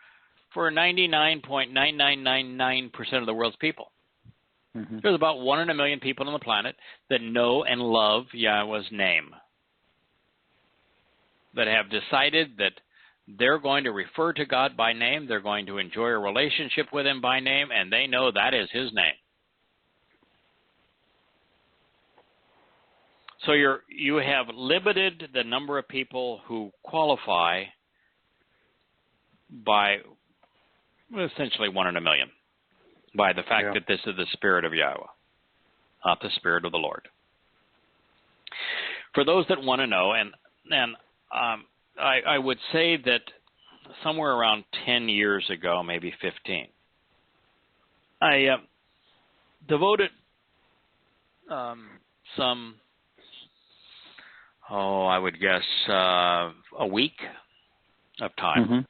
for 99.9999% of the world's people. Mm-hmm. There's about 1 in a million people on the planet that know and love Yahweh's name, that have decided that they're going to refer to God by name, they're going to enjoy a relationship with him by name, and they know that is his name. So you have limited the number of people who qualify by essentially 1 in a million, by the fact that this is the Spirit of Yahweh, not the Spirit of the Lord. For those that want to know, and I would say that somewhere around 10 years ago, maybe 15, I devoted I would guess a week of time,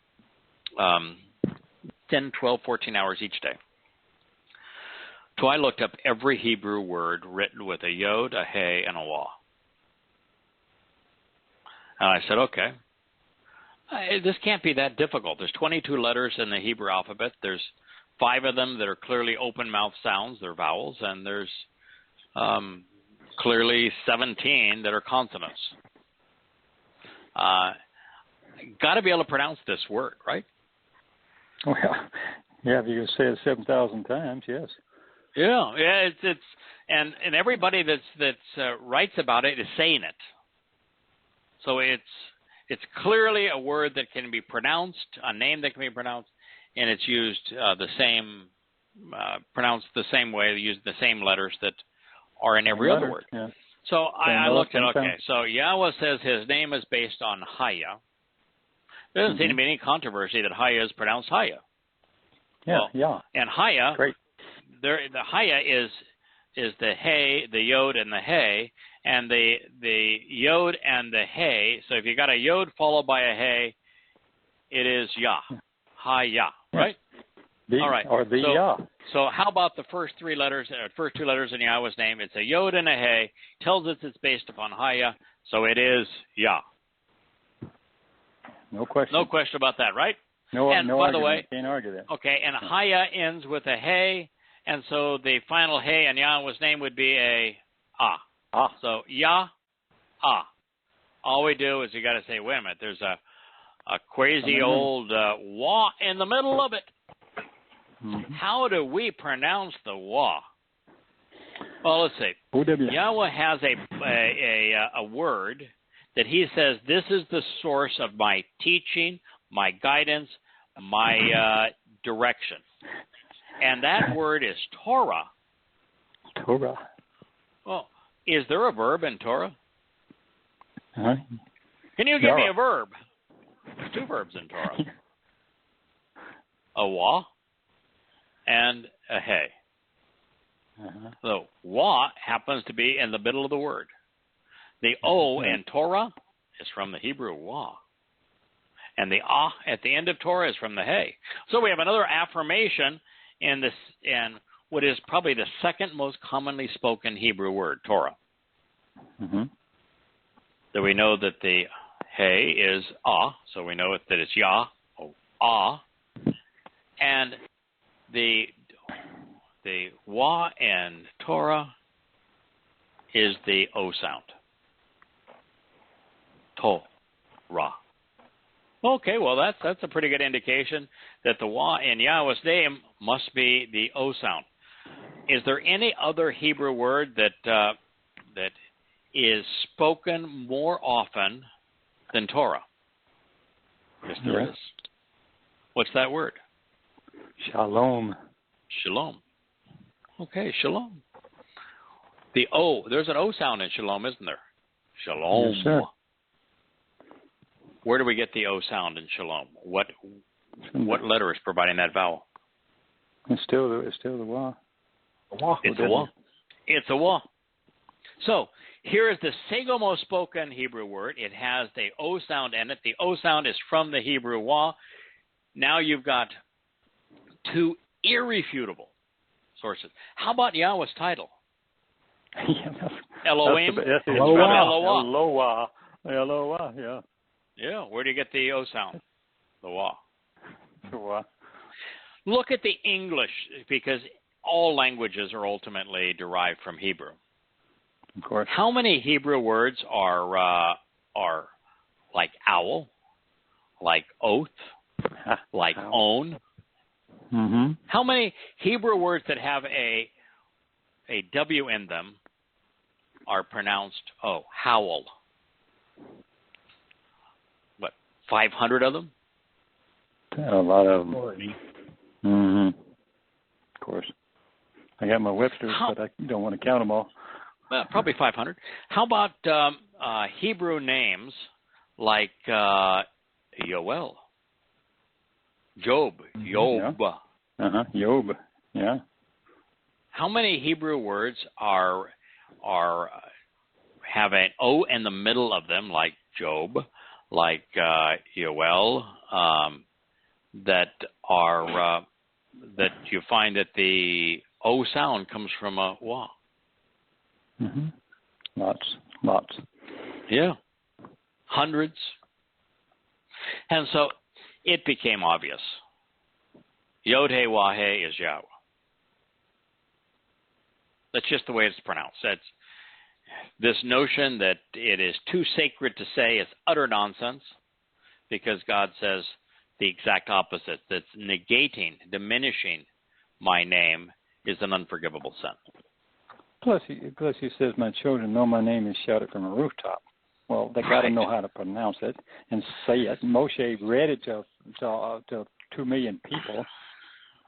10, 12, 14 hours each day. So I looked up every Hebrew word written with a yod, a hey, and a wah. And I said, okay, this can't be that difficult. There's 22 letters in the Hebrew alphabet. There's 5 of them that are clearly open mouth sounds, they're vowels, and there's clearly 17 that are consonants. Got to be able to pronounce this word, right? Well, yeah, if you can say it 7,000 times, yes. Yeah, it's and everybody that's writes about it is saying it. So it's clearly a word that can be pronounced, a name that can be pronounced, and it's used pronounced the same way, use the same letters that are in every other word. Yeah. So I looked at, okay, so Yahweh says his name is based on Haya. There doesn't seem to be any controversy that Haya is pronounced Haya. Yeah, well, yeah. And Haya, great. The Haya is the hey, the yod, and the hey, and the yod and the hey. So if you got a yod followed by a hey, it is Yah, Haya, right? All right. Or the Yah. So how about the first 2 letters in Yahweh's name? It's a yod and a hey. Tells us it's based upon Haya, so it is Yah. No question. No question about that, right? No, and no by argument. the way, Can't argue that. Okay, and Haya ends with a hey, and so the final hey in Yahweh's name would be a ah. Ah. So Yah, ah. All we do is you got to say, wait a minute, there's a crazy old wah in the middle of it. How do we pronounce the wah? Well, let's see. Yahweh has a word that he says, this is the source of my teaching, my guidance, my direction. And that word is Torah. Torah. Well, is there a verb in Torah? Huh? Can you give me a verb? There's 2 verbs in Torah. A wah and a hey. So wah happens to be in the middle of the word. The O in Torah is from the Hebrew wah. And the ah at the end of Torah is from the hey. So we have another affirmation in what is probably the second most commonly spoken Hebrew word, Torah. So we know that the hey is ah, so we know that it's Yah, ah, and the wah in Torah is the O sound. Torah. Okay, well that's a pretty good indication that the wah in Yahweh's name must be the O sound. Is there any other Hebrew word that is spoken more often than Torah? Yes, there is. What's that word? Shalom. Shalom. Okay, shalom. The O, there's an O sound in shalom, isn't there? Shalom. Yes, sir. Where do we get the O sound in shalom? What letter is providing that vowel? It's still the wah. It's a wah. It's a wah. So here is the single most spoken Hebrew word. It has the O sound in it. The O sound is from the Hebrew wah. Now you've got 2 irrefutable sources. How about Yahweh's title? Elohim. That's Elohah. Elohah, yeah. Yeah, where do you get the O sound? The wah. The wah. Look at the English, because all languages are ultimately derived from Hebrew. Of course. How many Hebrew words are like owl, like oath, like own? How many Hebrew words that have a W in them are pronounced howl? What, 500 of them? A lot of them. Of course. I got my Webster's, but I don't want to count them all. Probably 500. How about Hebrew names like Yoel, Job. Yeah. Job. Yeah. How many Hebrew words are have an O in the middle of them, like Job, like Yoel, that you find that the O sound comes from a Wah? Lots. Yeah, hundreds. And so it became obvious. Yod-Heh-Wah-Heh is Yahweh. That's just the way it's pronounced. That's this notion that it is too sacred to say is utter nonsense, because God says the exact opposite. That's negating, diminishing my name is an unforgivable sin. Plus he says, my children know my name is shouted from a rooftop. Well, they got to know how to pronounce it and say it. Moshe read it to 2 million people.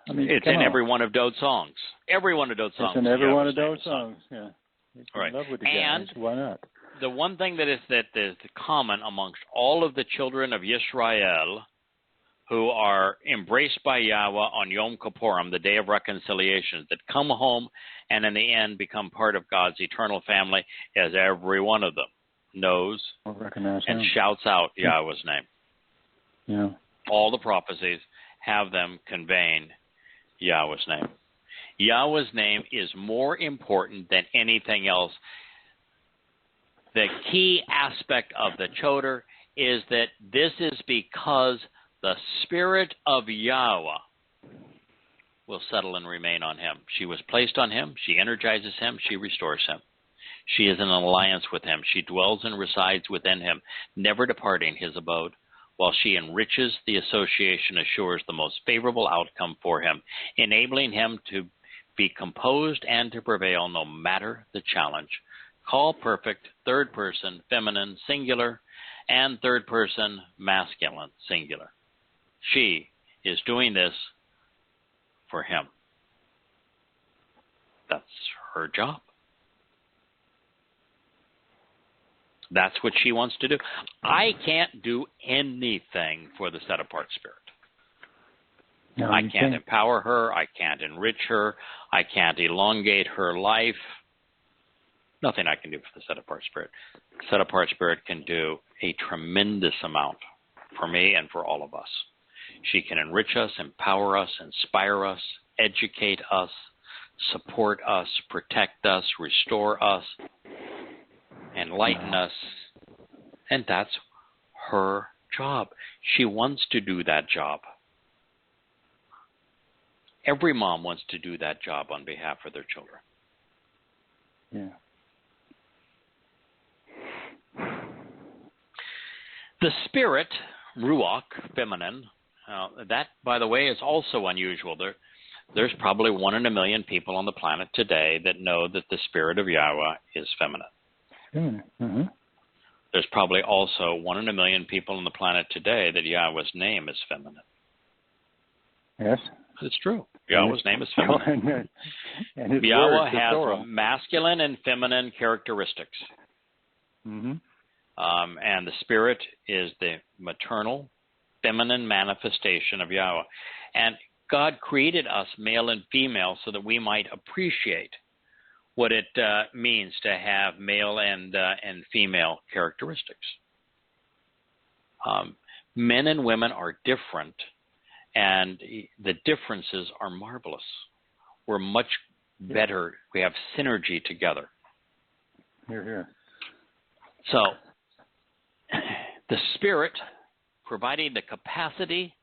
I mean, it's in every one of Dod's songs. Every one of Dod's songs. It's in every one of Dod's songs. Yeah. He's right. in love with the and guys. Why not? The one thing that is common amongst all of the children of Yisrael who are embraced by Yahweh on Yom Kippurim, the day of reconciliation, that come home and in the end become part of God's eternal family, is every one of them knows and shouts out Yahweh's name. Yeah. All the prophecies have them conveying Yahweh's name. Yahweh's name is more important than anything else. The key aspect of the Towrah is that this is because the Spirit of Yahweh will settle and remain on him. She was placed on him. She energizes him. She restores him. She is in an alliance with him. She dwells and resides within him, never departing his abode. While she enriches the association, assures the most favorable outcome for him, enabling him to be composed and to prevail no matter the challenge. Call perfect, third person, feminine, singular, and third person, masculine, singular. She is doing this for him. That's her job. That's what she wants to do. I can't do anything for the set-apart spirit. No, I can't empower her. I can't enrich her. I can't elongate her life. Nothing I can do for the set-apart spirit. The set-apart spirit can do a tremendous amount for me and for all of us. She can enrich us, empower us, inspire us, educate us, support us, protect us, restore us, enlighten us, and that's her job. She wants to do that job. Every mom wants to do that job on behalf of their children. Yeah. The spirit, ruach, feminine, that, by the way, is also unusual. There's probably 1 in a million people on the planet today that know that the spirit of Yahweh is feminine. Mm-hmm. There's probably also 1 in a million people on the planet today that Yahweh's name is feminine. Yes. It's true. Yahweh's name is feminine. And Yahweh has masculine and feminine characteristics. Mm-hmm. And the spirit is the maternal, feminine manifestation of Yahweh. And God created us male and female so that we might appreciate what it means to have male and female characteristics. Men and women are different, and the differences are marvelous. We're much better. We have synergy together. Here. So, the Spirit providing the capacity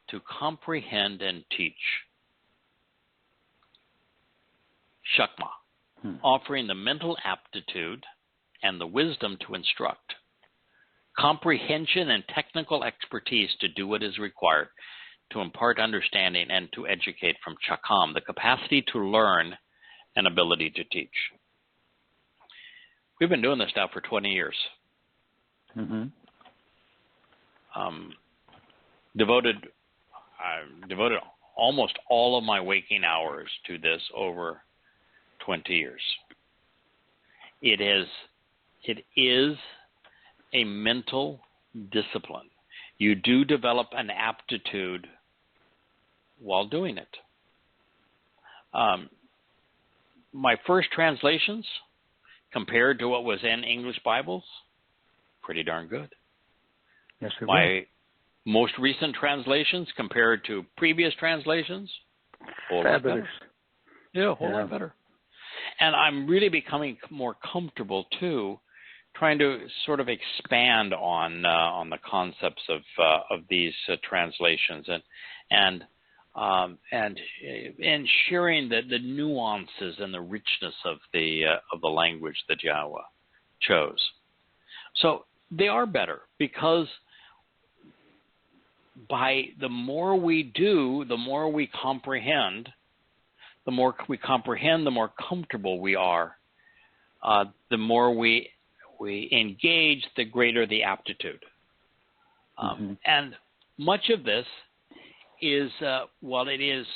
to comprehend and teach. Shakma, offering the mental aptitude and the wisdom to instruct, comprehension and technical expertise to do what is required, to impart understanding and to educate from Chakam, the capacity to learn and ability to teach. We've been doing this now for 20 years. Mm-hmm. Devoted almost all of my waking hours to this over 20 years. It is a mental discipline. you do develop an aptitude while doing it. My first translations, compared to what was in English Bibles, pretty darn good. Yes, it My most recent translations, compared to previous translations, a whole lot better. Yeah, a whole lot better. And I'm really becoming more comfortable, too, trying to sort of expand on the concepts of these translations and sharing the nuances and the richness of the language that Yahowah chose. So they are better because by the more we do, the more we comprehend. The more we comprehend, the more comfortable we are. The more we engage, the greater the aptitude. And much of this is, while it is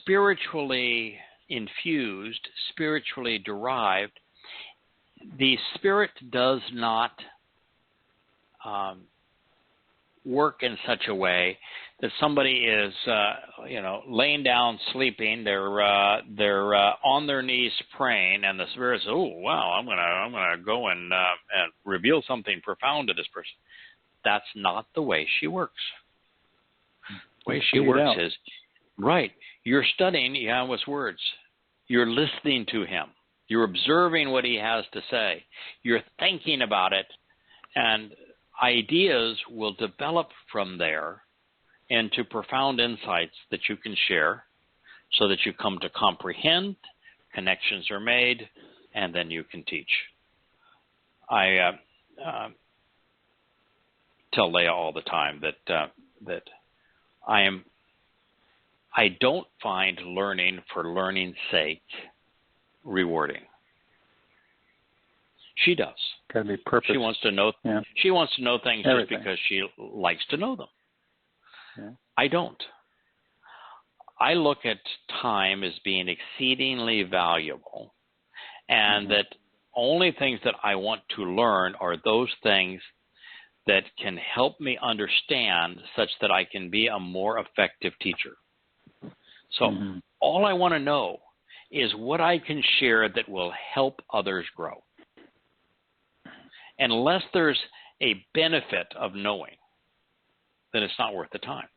spiritually infused, spiritually derived, the Spirit does not work in such a way that somebody is, laying down sleeping. They're on their knees praying, and the Spirit says, "Oh, wow! I'm gonna go and reveal something profound to this person." That's not the way she works. The way she works is right. You're studying Yahweh's words. You're listening to Him. You're observing what He has to say. You're thinking about it, and ideas will develop from there into profound insights that you can share so that you come to comprehend, connections are made, and then you can teach. I tell Leah all the time that I don't find learning for learning's sake rewarding. She does. Got to be purpose. She wants to know. Yeah. She wants to know things Everything. just because she likes to know them. Yeah. I don't. I look at time as being exceedingly valuable, and that only things that I want to learn are those things that can help me understand such that I can be a more effective teacher. So all I want to know is what I can share that will help others grow. Unless there's a benefit of knowing, then it's not worth the time.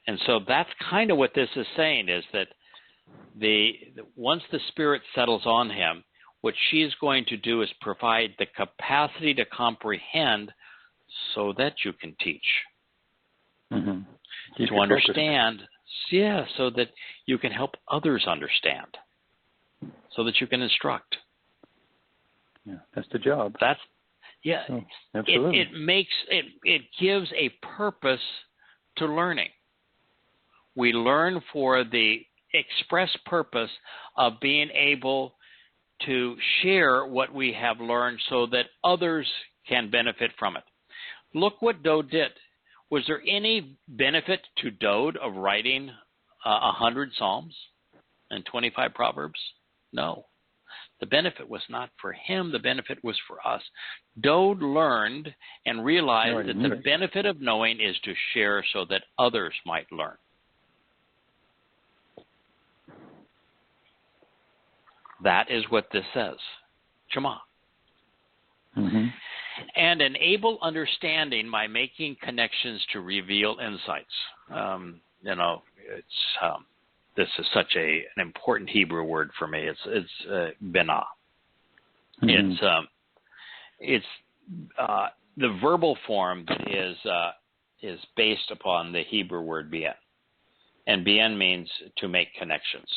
And so that's kind of what this is saying, is that once the Spirit settles on him, what she's going to do is provide the capacity to comprehend so that you can teach. To understand, so that you can help others understand, so that you can instruct. Yeah, that's the job. That's absolutely. It gives a purpose to learning. We learn for the express purpose of being able to share what we have learned so that others can benefit from it. Look what Dode did. Was there any benefit to Dode of writing 100 Psalms and 25 Proverbs? No. The benefit was not for him. The benefit was for us. Dode learned and realized that the benefit of knowing is to share so that others might learn. That is what this says. Shema. And enable understanding by making connections to reveal insights. This is such an important Hebrew word for me. It's binah. It's the verbal form is based upon the Hebrew word bien, and bien means to make connections.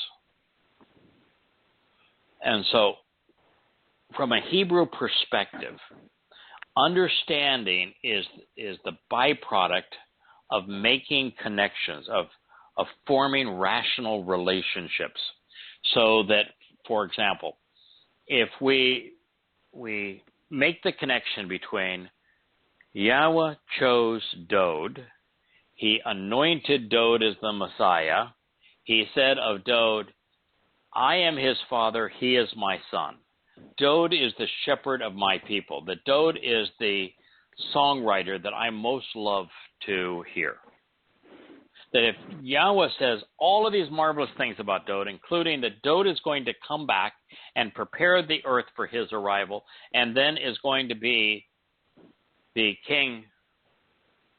And so, from a Hebrew perspective, understanding is the byproduct of making connections, of forming rational relationships. So that, for example, if we make the connection between Yahweh chose Dode, he anointed Dode as the Messiah, he said of Dode, I am his father, he is my son. Dode is the shepherd of my people. That Dode is the songwriter that I most love to hear. That if Yahweh says all of these marvelous things about Dode, including that Dode is going to come back and prepare the earth for his arrival, and then is going to be the king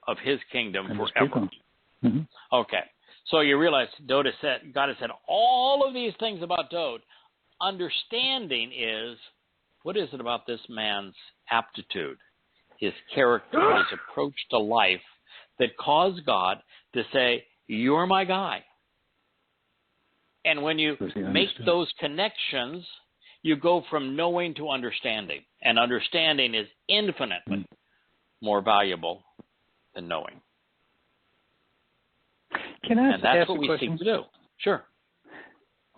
of his kingdom forever. Mm-hmm. Okay. So you realize God has said all of these things about Dode. Understanding is, what is it about this man's aptitude, his character, his approach to life that caused God to say, you're my guy. And when you make those connections, you go from knowing to understanding. And understanding is infinitely more valuable than knowing. Can I and that's ask what a we question? seek to do. Sure.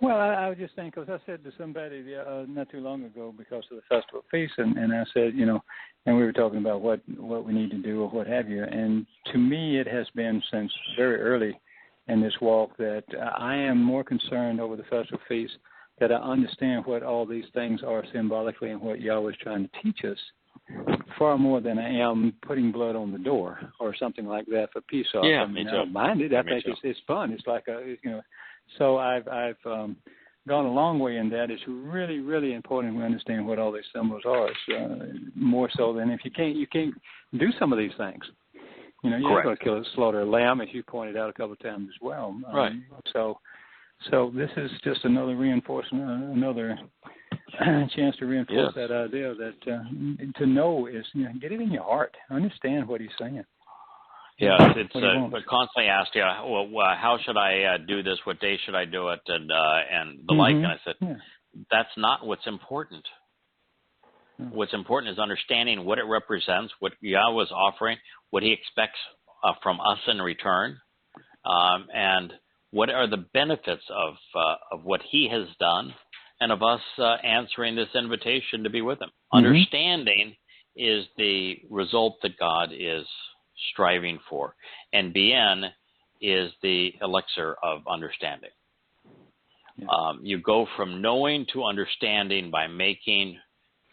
Well, I was just thinking, because I said to somebody not too long ago because of the festival feast, and I said, and we were talking about what we need to do or what have you. And to me, it has been since very early in this walk that I am more concerned over the festival feast, that I understand what all these things are symbolically and what Yahweh is trying to teach us, far more than I am putting blood on the door or something like that for peace off. Yeah, I mean, me I too. don't mind it. I think it's fun. It's like So I've gone a long way in that. It's really, really important we understand what all these symbols are. It's, more so than if you can't do some of these things. You're not going to slaughter a lamb, as you pointed out a couple of times as well. Right. So this is just another reinforcement, another chance to reinforce that idea that to know is get it in your heart, understand what he's saying. Yeah, it's constantly asked, well, how should I do this? What day should I do it? And the like. And I said, that's not what's important. What's important is understanding what it represents, what Yahweh is offering, what he expects from us in return, and what are the benefits of what he has done, and of us answering this invitation to be with him. Understanding is the result that God is striving for, and BN is the elixir of understanding. You go from knowing to understanding by making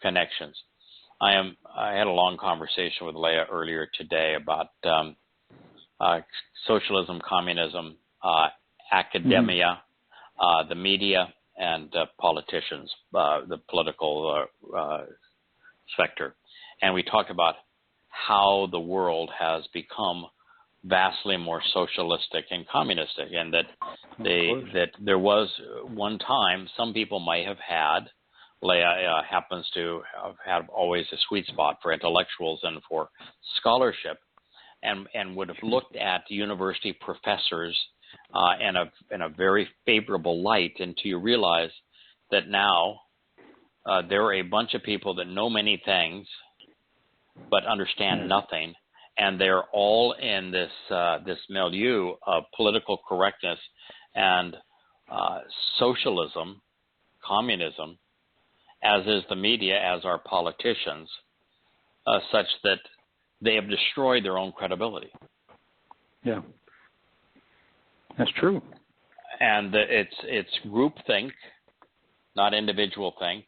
connections. I had a long conversation with Leah earlier today about socialism, communism, academia, the media, and politicians, the political sector. And we talked about how the world has become vastly more socialistic and communistic, and that there was one time some people might have had. Leah happens to have always a sweet spot for intellectuals and for scholarship, and would have looked at university professors in a very favorable light, until you realize that now there are a bunch of people that know many things but understand nothing, and they're all in this milieu of political correctness and socialism, communism, as is the media, as are politicians, such that they have destroyed their own credibility. Yeah, that's true. And it's groupthink, not individual think,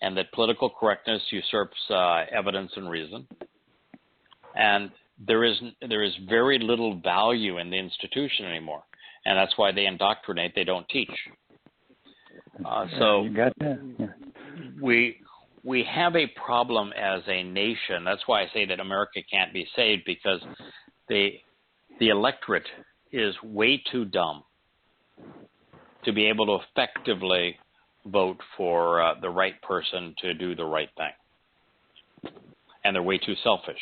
and that political correctness usurps evidence and reason. And there is very little value in the institution anymore, and that's why they indoctrinate. They don't teach. So you got that. Yeah. We have a problem as a nation. That's why I say that America can't be saved, because the electorate is way too dumb to be able to effectively vote for the right person to do the right thing. And they're way too selfish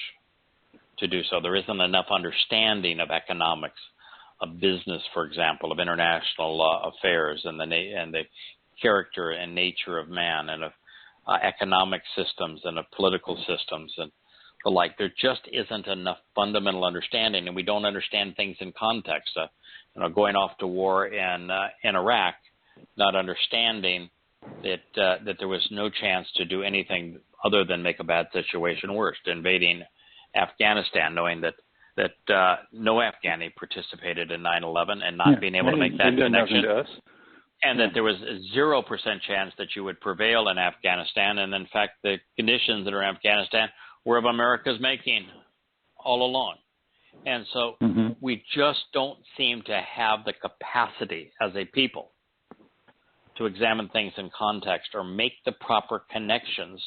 to do so. There isn't enough understanding of economics, of business, for example, of international affairs, and the character and nature of man, and of economic systems, and of political systems, and the like. There just isn't enough fundamental understanding, and we don't understand things in context. Going off to war in Iraq, not understanding that there was no chance to do anything other than make a bad situation worse. Invading Afghanistan, knowing that no Afghani participated in 9/11, and not being able to make that connection. And that there was a 0% chance that you would prevail in Afghanistan. And in fact, the conditions that are in Afghanistan were of America's making all along. And so we just don't seem to have the capacity as a people to examine things in context or make the proper connections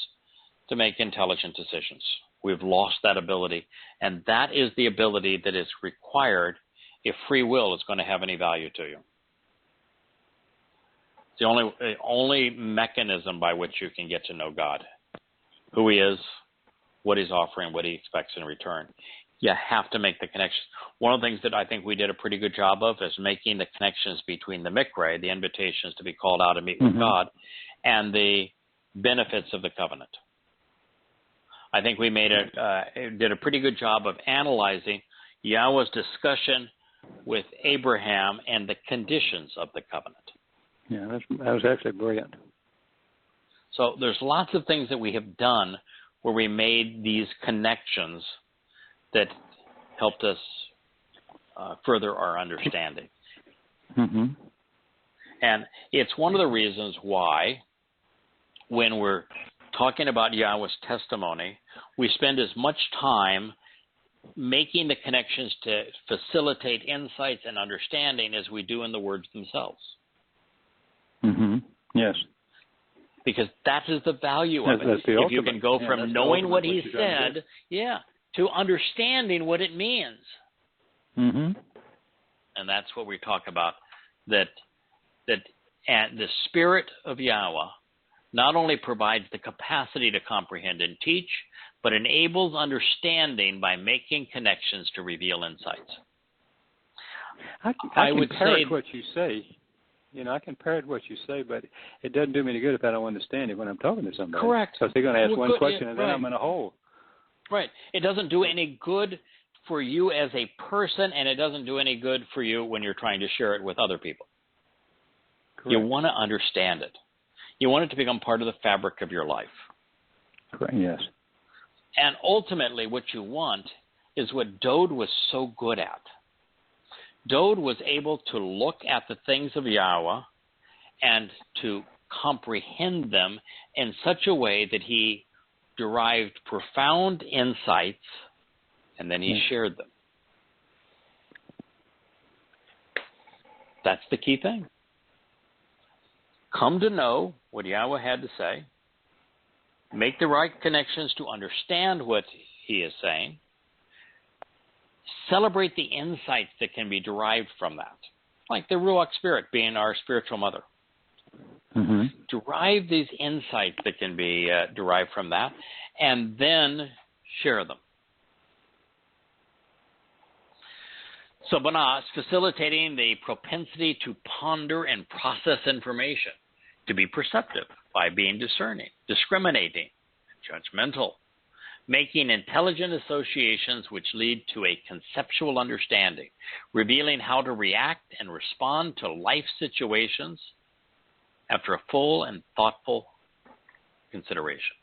to make intelligent decisions. We've lost that ability. And that is the ability that is required if free will is going to have any value to you. It's the only mechanism by which you can get to know God, who he is, what he's offering, what he expects in return. You have to make the connections. One of the things that I think we did a pretty good job of is making the connections between the mikra, the invitations to be called out and meet with God, and the benefits of the covenant. I think we did a pretty good job of analyzing Yahweh's discussion with Abraham and the conditions of the covenant. Yeah, that was actually brilliant. So there's lots of things that we have done where we made these connections that helped us further our understanding. And it's one of the reasons why when we're talking about Yahweh's testimony, we spend as much time making the connections to facilitate insights and understanding as we do in the words themselves. Yes. Because that is the value of it. If you can go from knowing what he said, to understanding what it means. And that's what we talk about, that the Spirit of Yahweh not only provides the capacity to comprehend and teach, but enables understanding by making connections to reveal insights. I would parrot what you say. You know, I can parrot what you say, but it doesn't do me any good if I don't understand it when I'm talking to somebody. Correct. Because they're going to ask one question and then I'm in a hole. Right. It doesn't do any good for you as a person, and it doesn't do any good for you when you're trying to share it with other people. Correct. You want to understand it. You want it to become part of the fabric of your life. Correct. Yes. And ultimately what you want is what Dode was so good at. Dode was able to look at the things of Yahweh and to comprehend them in such a way that he derived profound insights and then he shared them. That's the key thing. Come to know what Yahweh had to say, make the right connections to understand what he is saying, celebrate the insights that can be derived from that, like the Ruach Spirit being our spiritual mother. Derive these insights that can be derived from that, and then share them. So Banas, facilitating the propensity to ponder and process information, to be perceptive by being discerning, discriminating, judgmental, making intelligent associations which lead to a conceptual understanding, revealing how to react and respond to life situations after a full and thoughtful consideration.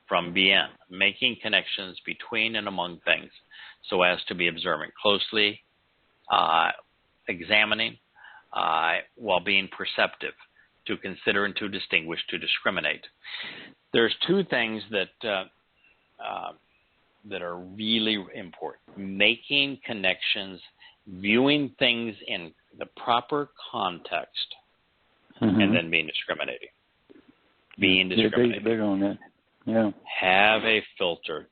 From bien, making connections between and among things so as to be observant closely, examining, while being perceptive, to consider and to distinguish, to discriminate. There's two things that are really important. Making connections, viewing things in the proper context, and then being discriminating. Being discriminating. Big on that. Yeah. Have a filter.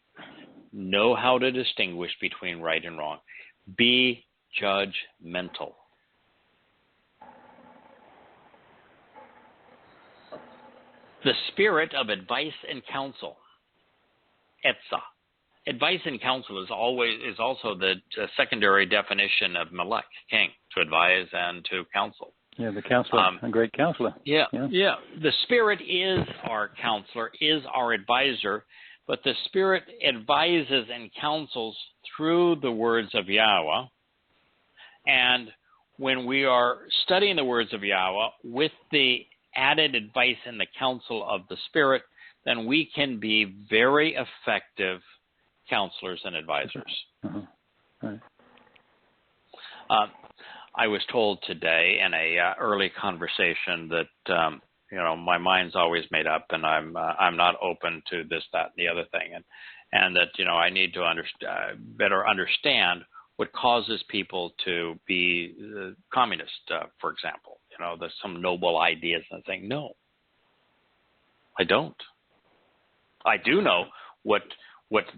Know how to distinguish between right and wrong. Be judgmental. The spirit of advice and counsel. Etzah. Advice and counsel is also the secondary definition of Melech, king, to advise and to counsel. Yeah, the counselor, a great counselor. Yeah. The Spirit is our counselor, is our advisor, but the Spirit advises and counsels through the words of Yahweh. And when we are studying the words of Yahweh with the added advice and the counsel of the Spirit, then we can be very effective counselors and advisors. Right. I was told today in a early conversation that my mind's always made up, and I'm not open to this, that, and the other thing, and that I need to better understand what causes people to be communist, for example. There's some noble ideas and thing. No, I don't. I do know what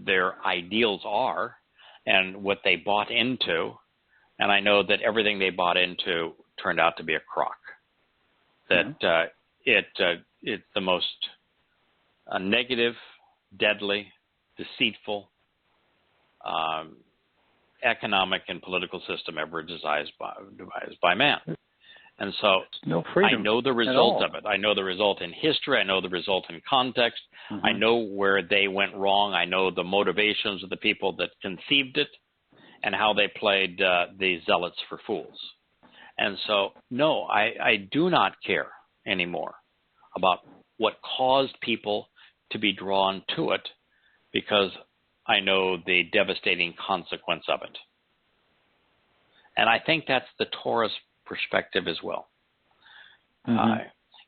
their ideals are and what they bought into, and I know that everything they bought into turned out to be a crock. That it's the most negative, deadly, deceitful economic and political system ever devised by man. And so no freedom I know the result of it. I know the result in history. I know the result in context. I know where they went wrong. I know the motivations of the people that conceived it and how they played the zealots for fools. And so, no, I do not care anymore about what caused people to be drawn to it, because I know the devastating consequence of it. And I think that's the Torah's perspective as well.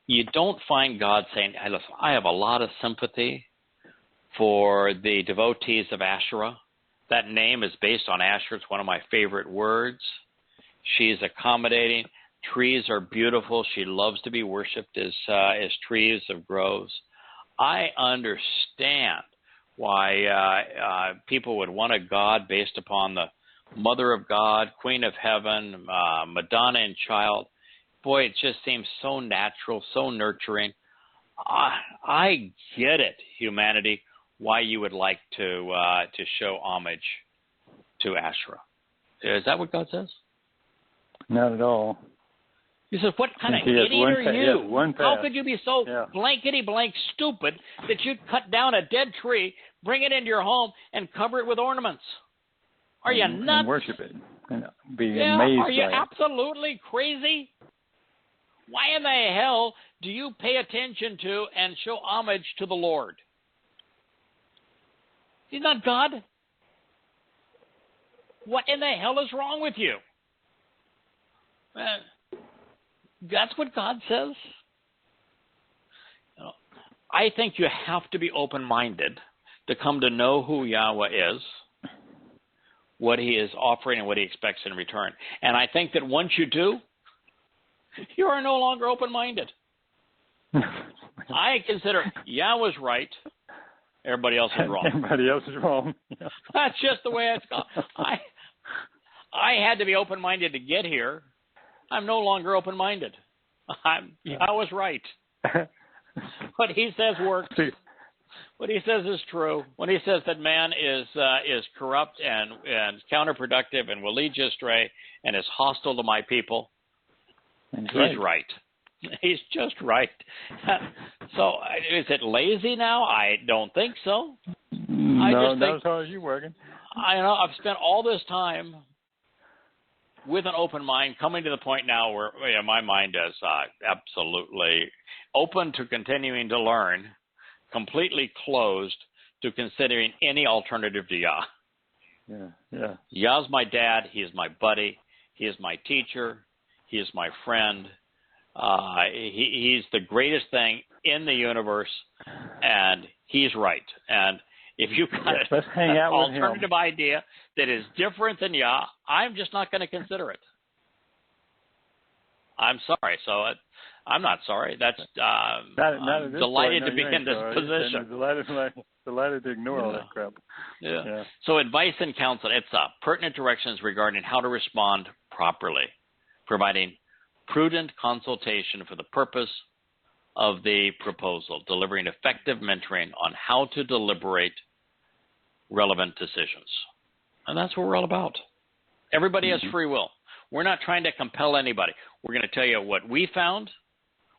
You don't find God saying, hey, listen, I have a lot of sympathy for the devotees of Asherah. That name is based on Asherah. It's one of my favorite words. She's accommodating. Trees are beautiful. She loves to be worshipped as trees of groves. I understand why people would want a God based upon the Mother of God, Queen of Heaven, Madonna and Child. Boy, it just seems so natural, so nurturing. I get it, humanity, why you would like to show homage to Asherah. Is that what God says? Not at all. He says, what kind of idiot are you? How could you be so blankety-blank stupid that you'd cut down a dead tree, bring it into your home, and cover it with ornaments? Are you nuts? And worship it. And be amazed are you by it. absolutely crazy? Why in the hell do you pay attention to and show homage to the Lord? He's not God. What in the hell is wrong with you? That's what God says. I think you have to be open-minded to come to know who Yahweh is, what he is offering, and what he expects in return. And I think that once you do, you are no longer open-minded. I consider Yahweh's right, everybody else is wrong. Everybody else is wrong. That's just the way it's gone. I had to be open-minded to get here. I'm no longer open-minded. Yahweh's right. What he says works. What he says is true. When he says that man is corrupt and counterproductive and will lead you astray and is hostile to my people, he's right. He's just right. So is it lazy now? I don't think so. No, not as hard as you working. I've spent all this time with an open mind, coming to the point now where my mind is absolutely open to continuing to learn, completely closed to considering any alternative to Yah. Yeah. Yah's my dad. He is my buddy. He is my teacher. He is my friend. He's the greatest thing in the universe, and he's right. And if you've got an alternative idea that is different than Yah, I'm just not going to consider it. I'm sorry. So I'm not sorry. That's I'm delighted to be in this position. Delighted to ignore all that crap. Yeah. So advice and counsel. It's pertinent directions regarding how to respond properly, providing prudent consultation for the purpose of the proposal, delivering effective mentoring on how to deliberate relevant decisions. And that's what we're all about. Everybody has free will. We're not trying to compel anybody. We're going to tell you what we found.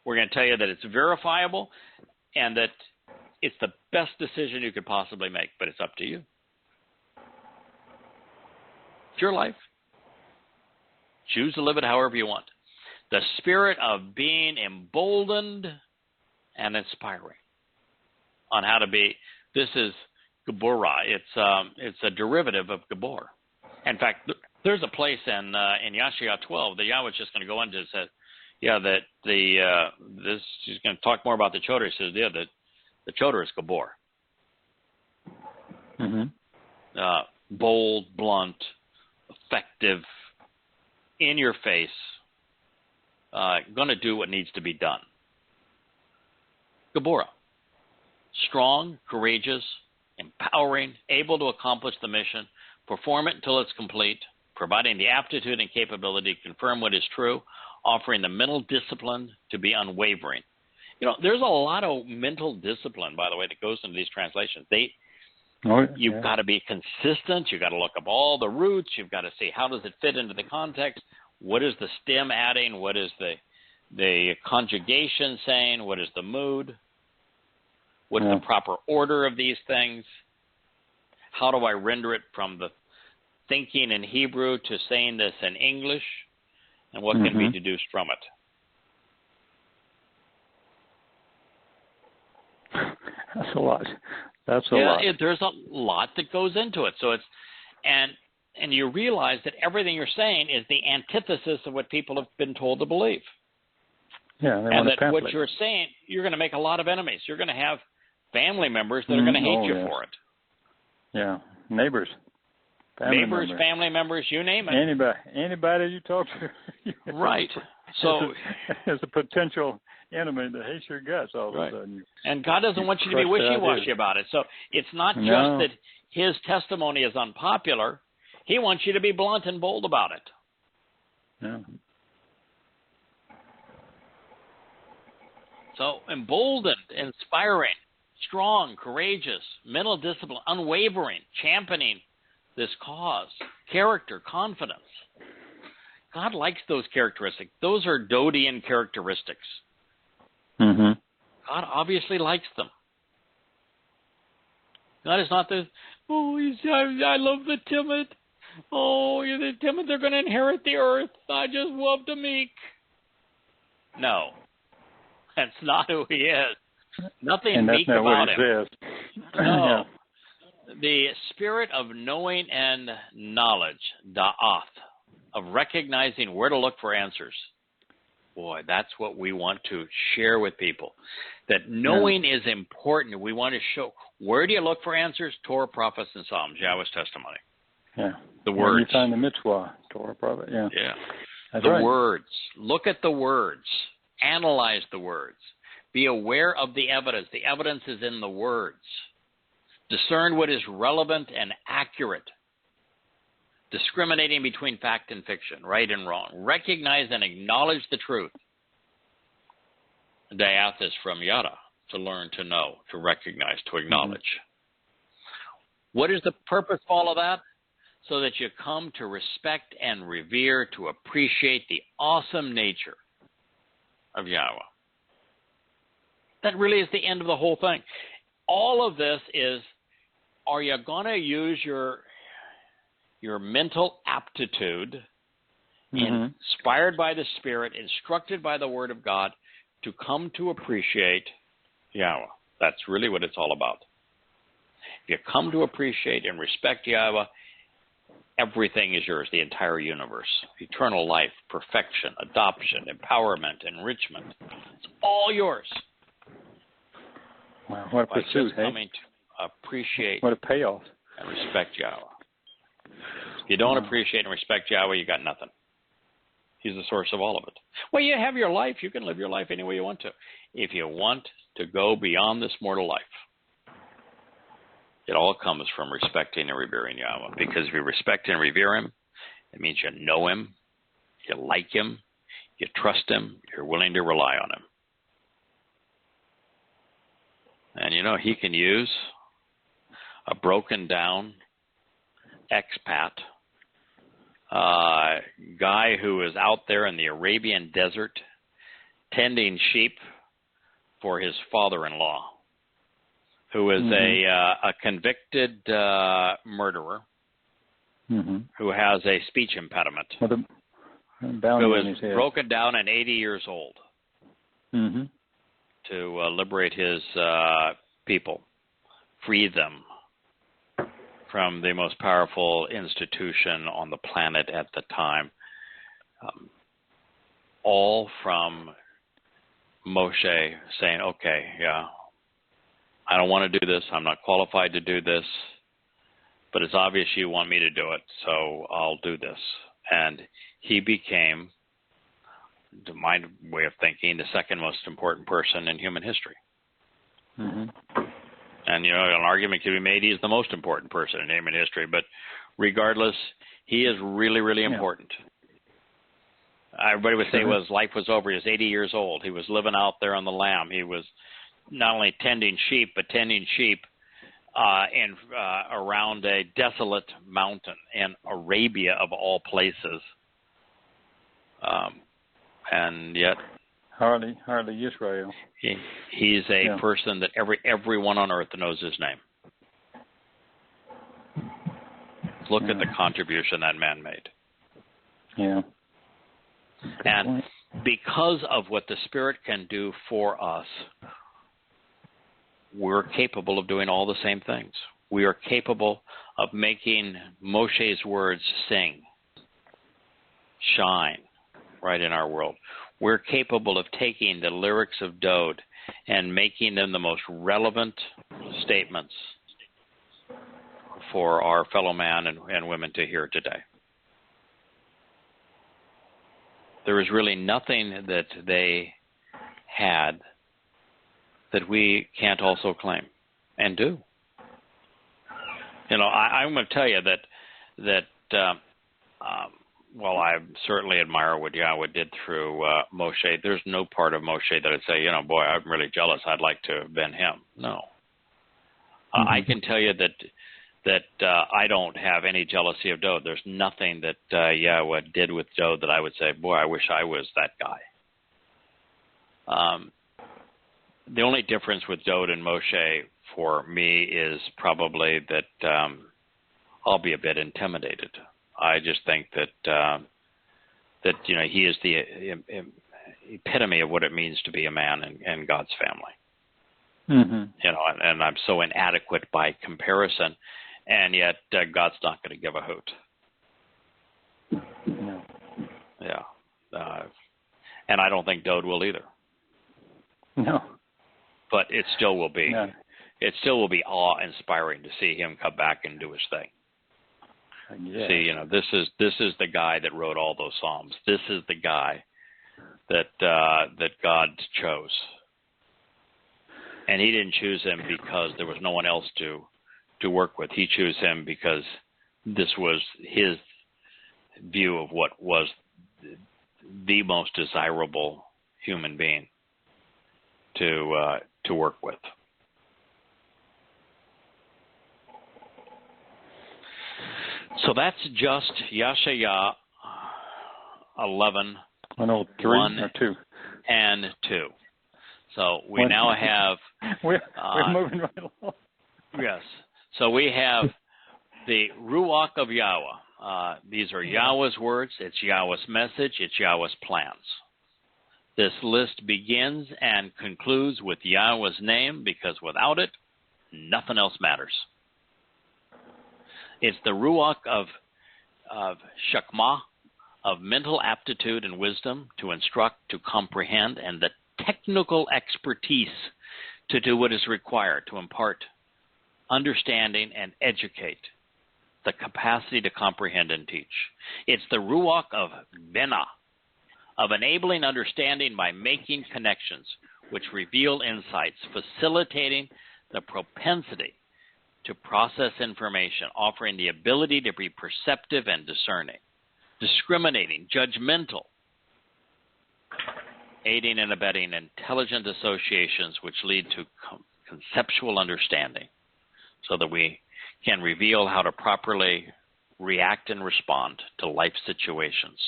We're going to tell you that it's verifiable and that it's the best decision you could possibly make, but it's up to you. It's your life. Choose to live it however you want. The spirit of being emboldened and inspiring on how to be. This is Geburah. It's a derivative of Gabor. In fact, There's a place in Yashayah 12 that Yahweh's just going to go into and say, that this he's going to talk more about the Towrah. He says, that the Towrah is Gabor. Bold, blunt, effective, in your face, going to do what needs to be done. Gabora. Strong, courageous, empowering, able to accomplish the mission, perform it until it's complete, providing the aptitude and capability to confirm what is true, offering the mental discipline to be unwavering. There's a lot of mental discipline, by the way, that goes into these translations. You've got to be consistent. You've got to look up all the roots. You've got to see how does it fit into the context. What is the stem adding? What is the conjugation saying? What is the mood? What's the proper order of these things? How do I render it from the thinking in Hebrew to saying this in English? And what can be deduced from it? That's a lot. That's a lot. There's a lot that goes into it. So it's and you realize that everything you're saying is the antithesis of what people have been told to believe. Yeah, and that what you're saying, you're going to make a lot of enemies. You're going to have family members that are going to hate you for it. Yeah, neighbors. Family members, you name it. Anybody you talk to. Right. So there's a potential enemy that hates your guts all of a sudden. And God doesn't want you to be wishy-washy about it. So it's not just that his testimony is unpopular. He wants you to be blunt and bold about it. Yeah. So emboldened, inspiring, strong, courageous, mental discipline, unwavering, championing this cause, character, confidence. God likes those characteristics. Those are Dodian characteristics. God obviously likes them. God is not the, I love the timid. Oh, you're the timid, they're going to inherit the earth. I just love the meek. No, that's not who he is. Nothing meek about him. No. The spirit of knowing and knowledge, da'ath, of recognizing where to look for answers. Boy, that's what we want to share with people. That knowing is important. We want to show, where do you look for answers? Torah, prophets, and Psalms, Yahweh's testimony. Yeah. The words. You find the mitzvah, Torah, prophet, Yeah. That's the words. Look at the words. Analyze the words. Be aware of the evidence. The evidence is in the words. Discern what is relevant and accurate. Discriminating between fact and fiction, right and wrong. Recognize and acknowledge the truth. Da'ath is from Yada, to learn, to know, to recognize, to acknowledge. What is the purpose of all of that? So that you come to respect and revere, to appreciate the awesome nature of Yahweh. That really is the end of the whole thing. All of this is, are you going to use your mental aptitude, inspired by the Spirit, instructed by the Word of God, to come to appreciate Yahweh? That's really what it's all about. If you come to appreciate and respect Yahweh, everything is yours, the entire universe. Eternal life, perfection, adoption, empowerment, enrichment. It's all yours. Wow, what a pursuit, coming to appreciate what a payoff. And respect Yahweh. If you don't appreciate and respect Yahweh, you got nothing. He's the source of all of it. Well, you have your life. You can live your life any way you want to. If you want to go beyond this mortal life, it all comes from respecting and revering Yahweh. Because if you respect and revere him, it means you know him, you like him, you trust him, you're willing to rely on him. And he can use a broken down expat, guy who is out there in the Arabian desert tending sheep for his father-in-law, who is a convicted murderer, who has a speech impediment, who is broken down and 80 years old, to liberate his people, free them from the most powerful institution on the planet at the time, all from Moshe saying, okay, yeah, I don't want to do this. I'm not qualified to do this, but it's obvious you want me to do it, so I'll do this. And he became, to my way of thinking, the second most important person in human history. Mm-hmm. And, you know, an argument can be made he's the most important person in human history, but regardless, he is really, really important. Everybody would say his life was over. He was 80 years old. He was living out there on the lam. He was not only tending sheep, but tending sheep around a desolate mountain in Arabia, of all places. And yet, hardly Israel. He's a person that everyone on earth knows his name. Look at the contribution that man made. Yeah. And because of what the Spirit can do for us, we're capable of doing all the same things. We are capable of making Moshe's words sing, shine right in our world. We're capable of taking the lyrics of Dode and making them the most relevant statements for our fellow man and women to hear today. There is really nothing that they had that we can't also claim and do. You know, I'm going to tell you that while I certainly admire what Yahweh did through Moshe, there's no part of Moshe that I'd say, you know, boy, I'm really jealous. I'd like to have been him. No. I can tell you that I don't have any jealousy of Dode. There's nothing that Yahweh did with Dode that I would say, boy, I wish I was that guy. The only difference with Dode and Moshe for me is probably that I'll be a bit intimidated. I just think that you know, he is the epitome of what it means to be a man in God's family. Mm-hmm. You know, and I'm so inadequate by comparison, and yet God's not going to give a hoot. No. Yeah, and I don't think Dode will either. No. But it still will be. No. It still will be awe-inspiring to see him come back and do his thing. Yeah. See, you know, this is the guy that wrote all those psalms. This is the guy that God chose, and He didn't choose him because there was no one else to work with. He chose him because this was His view of what was the most desirable human being to work with. So that's just Yashaya 11, 103 or 2. And 2. So we now have... We're moving right along. Yes. So we have the Ruach of Yahweh. These are Yahweh's words. It's Yahweh's message. It's Yahweh's plans. This list begins and concludes with Yahweh's name, because without it, nothing else matters. It's the Ruach of Shakmah, of mental aptitude and wisdom to instruct, to comprehend, and the technical expertise to do what is required, to impart understanding and educate, the capacity to comprehend and teach. It's the Ruach of Binah, of enabling understanding by making connections which reveal insights, facilitating the propensity to process information, offering the ability to be perceptive and discerning, discriminating, judgmental, aiding and abetting intelligent associations which lead to conceptual understanding, so that we can reveal how to properly react and respond to life situations.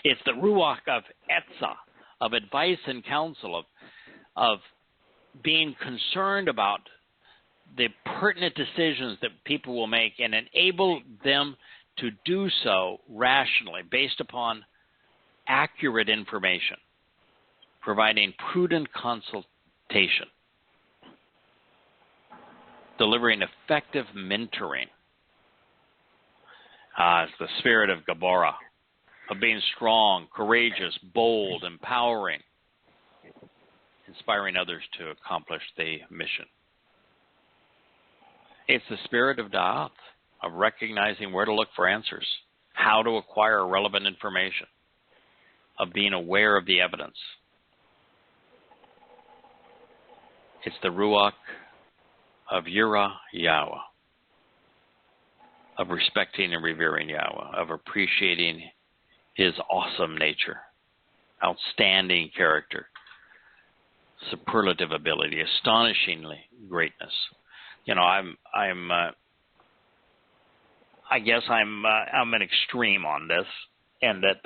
It's the Ruach of Etzah, of advice and counsel, of being concerned about the pertinent decisions that people will make and enable them to do so rationally based upon accurate information, providing prudent consultation. delivering effective mentoring. It's the spirit of Gabora, of being strong, courageous, bold, empowering, inspiring others to accomplish the mission. It's the spirit of Da'at, of recognizing where to look for answers, how to acquire relevant information, of being aware of the evidence. It's the Ruach of Yada Yahweh, of respecting and revering Yahweh, of appreciating his awesome nature, outstanding character, superlative ability, astonishingly greatness. You know, I guess I'm an extreme on this, and that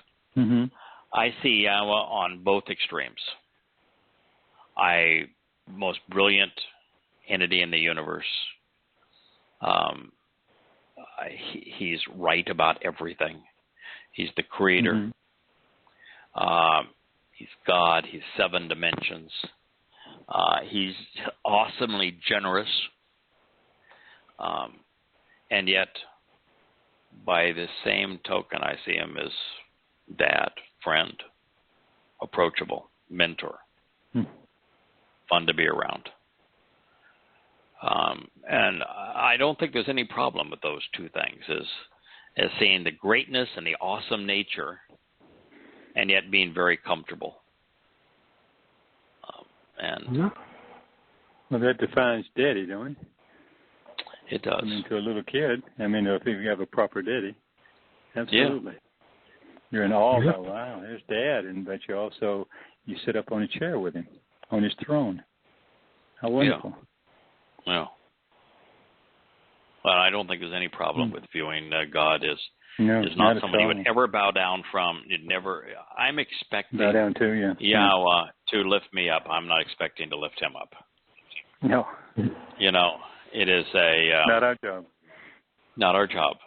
I see Yahweh on both extremes. Most brilliant entity in the universe. He's right about everything. He's the creator. He's God. He's 7 dimensions. He's awesomely generous. And yet, by the same token, I see him as dad, friend, approachable, mentor, fun to be around. And I don't think there's any problem with those two things, as seeing the greatness and the awesome nature, and yet being very comfortable. Well, that defines daddy, don't it? It does. I mean, to a little kid. I mean, if you have a proper daddy, absolutely. Yeah. You're in awe about, wow, there's dad, but you sit up on a chair with him, on his throne. How wonderful. Yeah. Well, I don't think there's any problem with viewing God as not somebody you would ever bow down from. I'm expecting bow down to, Yahweh to lift me up. I'm not expecting to lift him up. No. You know, it is not our job. Not our job.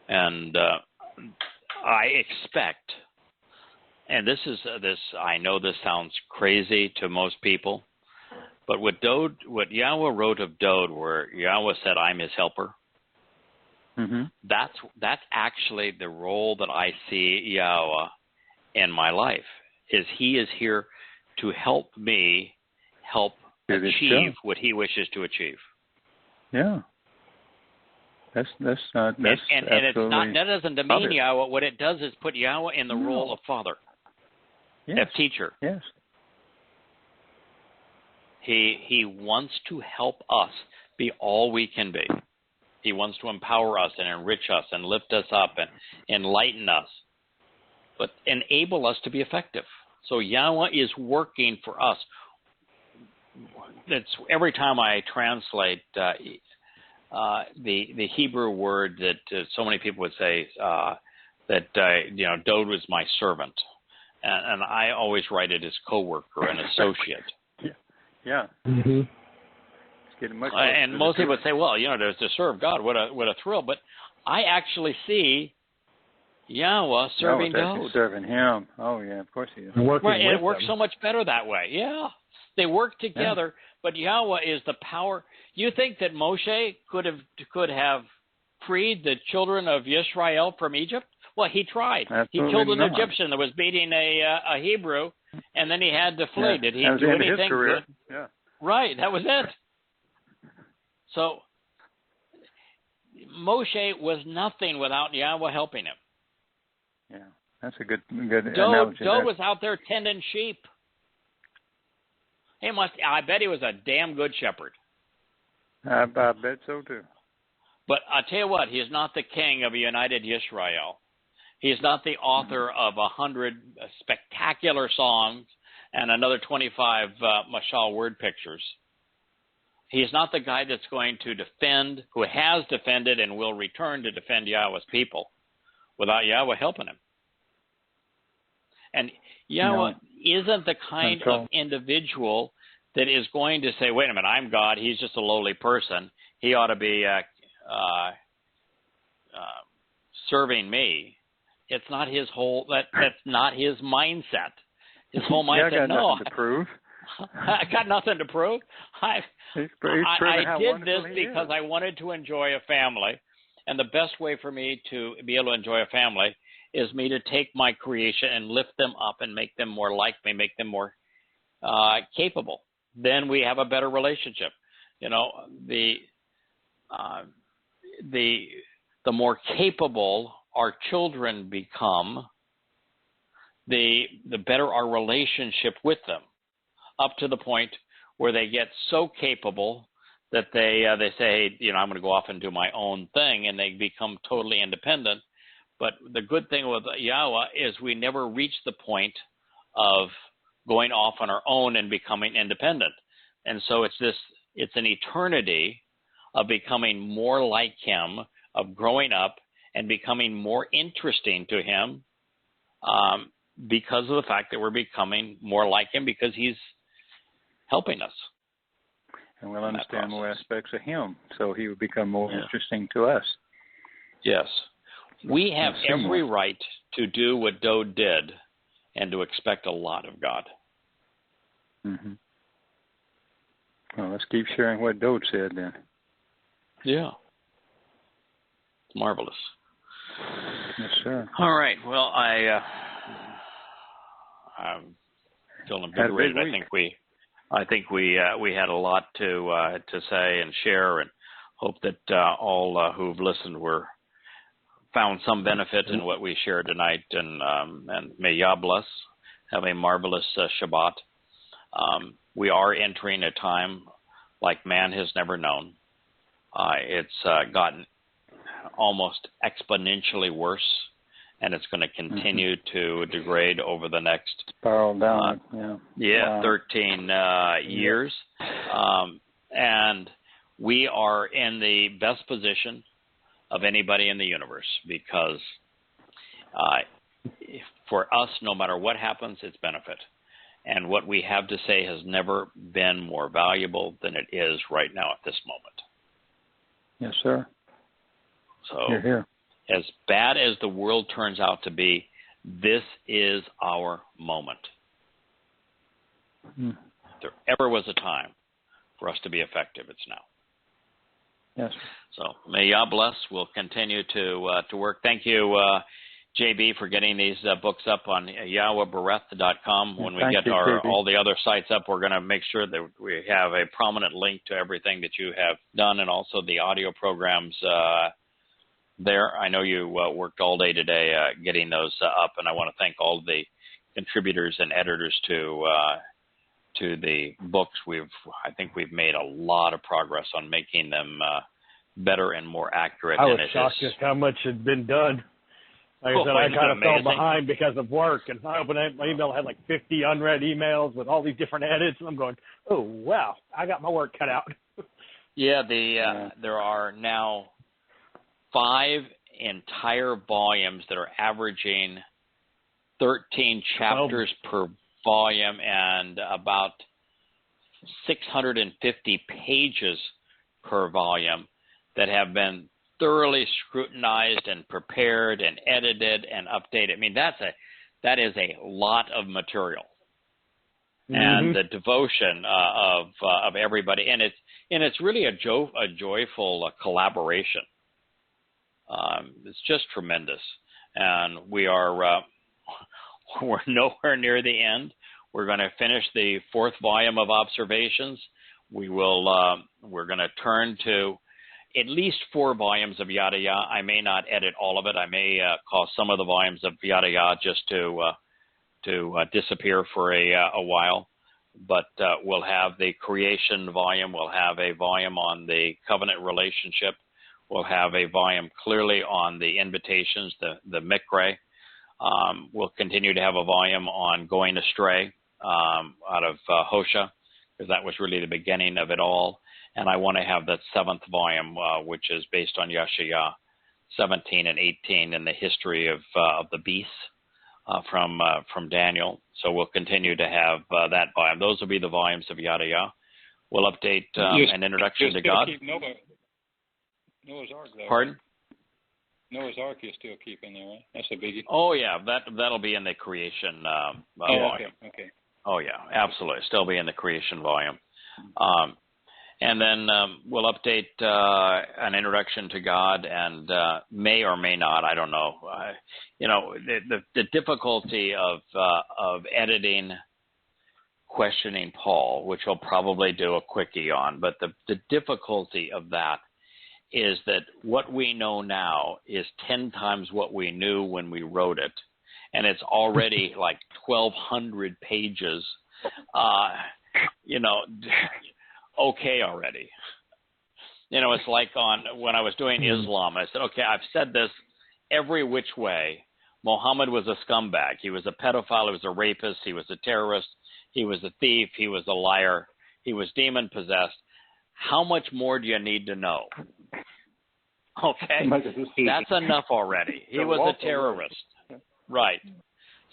And I expect, and I know this sounds crazy to most people, but what Yahweh wrote of Dode, where Yahweh said, "I'm his helper," that's actually the role that I see Yahweh in my life. He is here to help me achieve what he wishes to achieve. Yeah. That's absolutely. And it's not, that doesn't demean Yahweh. What it does is put Yahweh in the role of father, of teacher. Yes. He wants to help us be all we can be. He wants to empower us and enrich us and lift us up and enlighten us, but enable us to be effective. So Yahweh is working for us. That's every time I translate the Hebrew word that so many people would say that Dode was my servant, and I always write it as coworker and associate. Yeah. And most people would say, well, to serve God, what a thrill. But I actually see Yahweh serving Dode. Serving him. Oh, yeah, of course he is. And it works so much better that way. Yeah. They work together, but Yahweh is the power. You think that Moshe could have freed the children of Israel from Egypt? Well, he tried. Absolutely he killed an Egyptian that was beating a Hebrew, and then he had to flee. Did he do anything good? Yeah. Right, that was it. So Moshe was nothing without Yahweh helping him. Yeah, that's a good analogy. Dode was out there tending sheep. I bet he was a damn good shepherd. I bet so too. But I tell you what, he is not the king of a united Israel. He is not the author of 100 spectacular songs and another 25 mashal word pictures. He is not the guy that's going to defend, who has defended and will return to defend Yahweh's people without Yahweh helping him. And Yahweh isn't the kind of individual that is going to say, wait a minute, I'm God, he's just a lowly person. He ought to be serving me. It's not his that's not his mindset. His whole mindset, I got nothing to prove. I got nothing to prove. He's I proven how did this wonderful he because is. I wanted to enjoy a family, and the best way for me to be able to enjoy a family is me to take my creation and lift them up and make them more like me, make them more capable. Then we have a better relationship. You know, the more capable our children become, the better our relationship with them, up to the point where they get so capable that they say, hey, you know, I'm going to go off and do my own thing, and they become totally independent. But the good thing with Yahowah is we never reach the point of going off on our own and becoming independent. And so it's an eternity of becoming more like him, of growing up and becoming more interesting to him, because of the fact that we're becoming more like him, because he's helping us. And we'll understand more aspects of him, so he will become more interesting to us. Yes. We have every right to do what Dode did and to expect a lot of God. Mm-hmm. Well, let's keep sharing what Dode said then. Yeah. It's marvelous. Yes, sir. All right. Well, I'm feeling invigorated. I think we had a lot to say and share, and hope that all who've listened found some benefit in what we shared tonight. And may Yah bless. Have a marvelous Shabbat. We are entering a time like man has never known. It's gotten almost exponentially worse, and it's going to continue to degrade over the next spiral down. 13 years. And we are in the best position of anybody in the universe, because for us, no matter what happens, it's benefit. And what we have to say has never been more valuable than it is right now at this moment. Yes, sir. So, here. As bad as the world turns out to be, this is our moment. If there ever was a time for us to be effective, it's now. Yes. So may Yah bless. We'll continue to work. Thank you, JB, for getting these books up on YahowahBereth.com. When we get all the other sites up, we're going to make sure that we have a prominent link to everything that you have done, and also the audio programs there. I know you worked all day today getting those up, and I want to thank all the contributors and editors to the books. I think we've made a lot of progress on making them better and more accurate. I was shocked just how much had been done. Like I said, I kind of fell behind because of work, and I opened my email, I had like 50 unread emails with all these different edits, and I'm going, oh, wow, I got my work cut out. Yeah, there are now 5 entire volumes that are averaging 13 chapters per volume and about 650 pages per volume that have been thoroughly scrutinized and prepared and edited and updated. I mean, that is a lot of material, and the devotion of everybody, and it's really a joyful collaboration. It's just tremendous, and we're nowhere near the end. We're going to finish the 4th volume of Observations. We're going to turn to at least 4 volumes of Yada Yah. I may not edit all of it. I may cause some of the volumes of Yada Yah just to disappear for a while. But we'll have the creation volume. We'll have a volume on the covenant relationship. We'll have a volume clearly on the invitations, the Mikre. We'll continue to have a volume on going astray out of Hosea, because that was really the beginning of it all. And I want to have that 7th volume, which is based on Yeshaya 17 and 18 and the history of the beasts from Daniel. So we'll continue to have that volume. Those will be the volumes of Yada Yah. We'll update an introduction to God. Noah's Ark, though. Pardon? Noah's Ark you still keep in there, right? That's a biggie. Oh, yeah. That'll be in the creation volume. Okay. Oh, yeah, absolutely. Still be in the creation volume. And then we'll update an introduction to God, and may or may not, I don't know. The difficulty of editing Questioning Paul, which we'll probably do a quickie on, but the difficulty of that is that what we know now is 10 times what we knew when we wrote it, and it's already like 1,200 pages, okay already. It's like when I was doing Islam, I said, okay, I've said this every which way. Muhammad was a scumbag. He was a pedophile. He was a rapist. He was a terrorist. He was a thief. He was a liar. He was demon-possessed. How much more do you need to know? Okay, that's enough already. He was a terrorist. Right.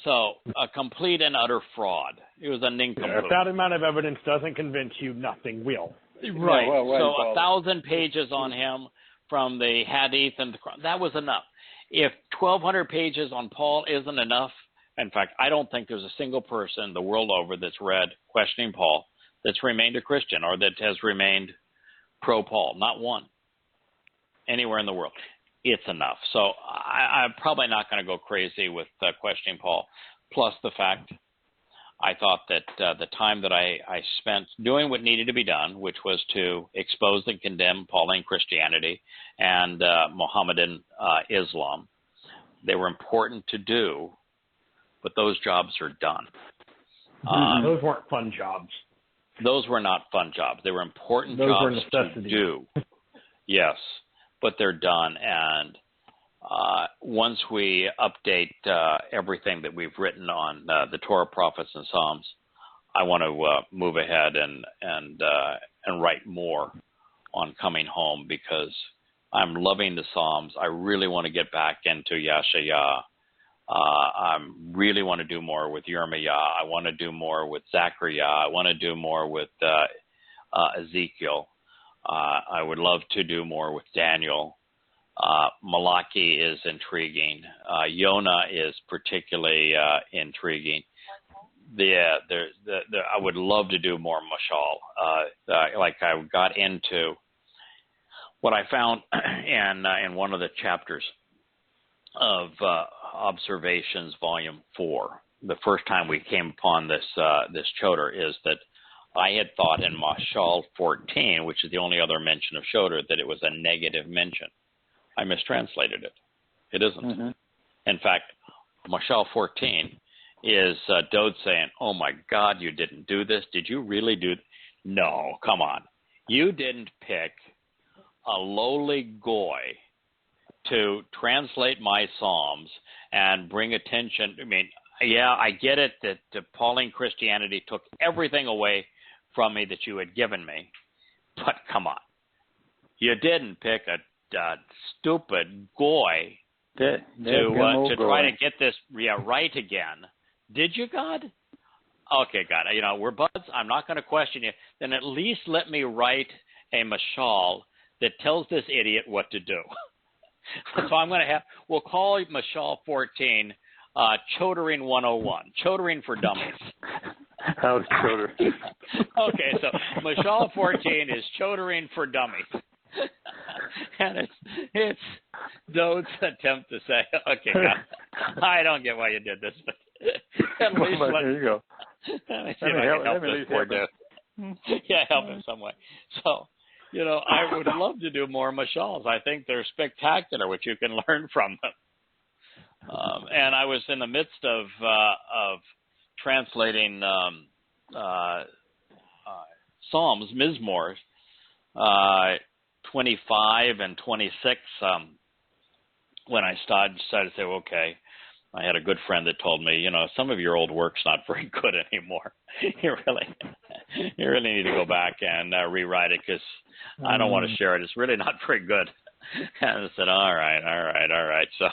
So a complete and utter fraud. He was a nincompoop. If that amount of evidence doesn't convince you, nothing will. Right. So 1,000 pages on him from the Hadith and the Quran, that was enough. If 1,200 pages on Paul isn't enough, in fact, I don't think there's a single person the world over that's read Questioning Paul that's remained a Christian or that has remained pro-Paul. Not one. Anywhere in the world. It's enough. So I'm probably not going to go crazy with Questioning Paul. Plus the fact I thought that the time that I spent doing what needed to be done, which was to expose and condemn Pauline Christianity and Mohammedan Islam, they were important to do, but those jobs are done. Those weren't fun jobs. Those were not fun jobs. They were important those jobs were necessities. to do. Yes, but they're done. And once we update everything that we've written on the Torah, prophets, and Psalms, I want to move ahead and write more on coming home because I'm loving the Psalms. I really want to get back into Yashayah. I really want to do more with Yirmiyah. I want to do more with Zechariah. I want to do more with Ezekiel. I would love to do more with Daniel. Malachi is intriguing. Yonah is particularly intriguing. I would love to do more mashal. Like I got into what I found in one of the chapters of Observations, Volume 4. The first time we came upon this choder is that I had thought in Mashal 14, which is the only other mention of choder, that it was a negative mention. I mistranslated it. It isn't. Mm-hmm. In fact, Mashal 14 is Dode saying, oh my God, you didn't do this. Did you really do No, come on. You didn't pick a lowly goy to translate my Psalms and bring attention. I mean, yeah, I get it that Pauline Christianity took everything away from me that you had given me, but come on. You didn't pick a stupid goy to try to get this right again. Did you, God? Okay, God, we're buds. I'm not going to question you. Then at least let me write a mashal that tells this idiot what to do. So we'll call Mashal 14 Chodering 101, Chodering for Dummies. How's choder? Okay, so Mashal 14 is Chodering for Dummies. And it's Dode's attempt to say, okay, God, I don't get why you did this, but at least there you go. Let me see if I can help this poor dude. Yeah, help him some way. So, I would love to do more mashals. I think they're spectacular, what you can learn from them. And I was in the midst of translating Psalms, Mizmors, 25 and 26, when I decided to say, okay, I had a good friend that told me, some of your old work's not very good anymore. You really need to go back and rewrite it because I don't want to share it. It's really not very good. And I said, all right. So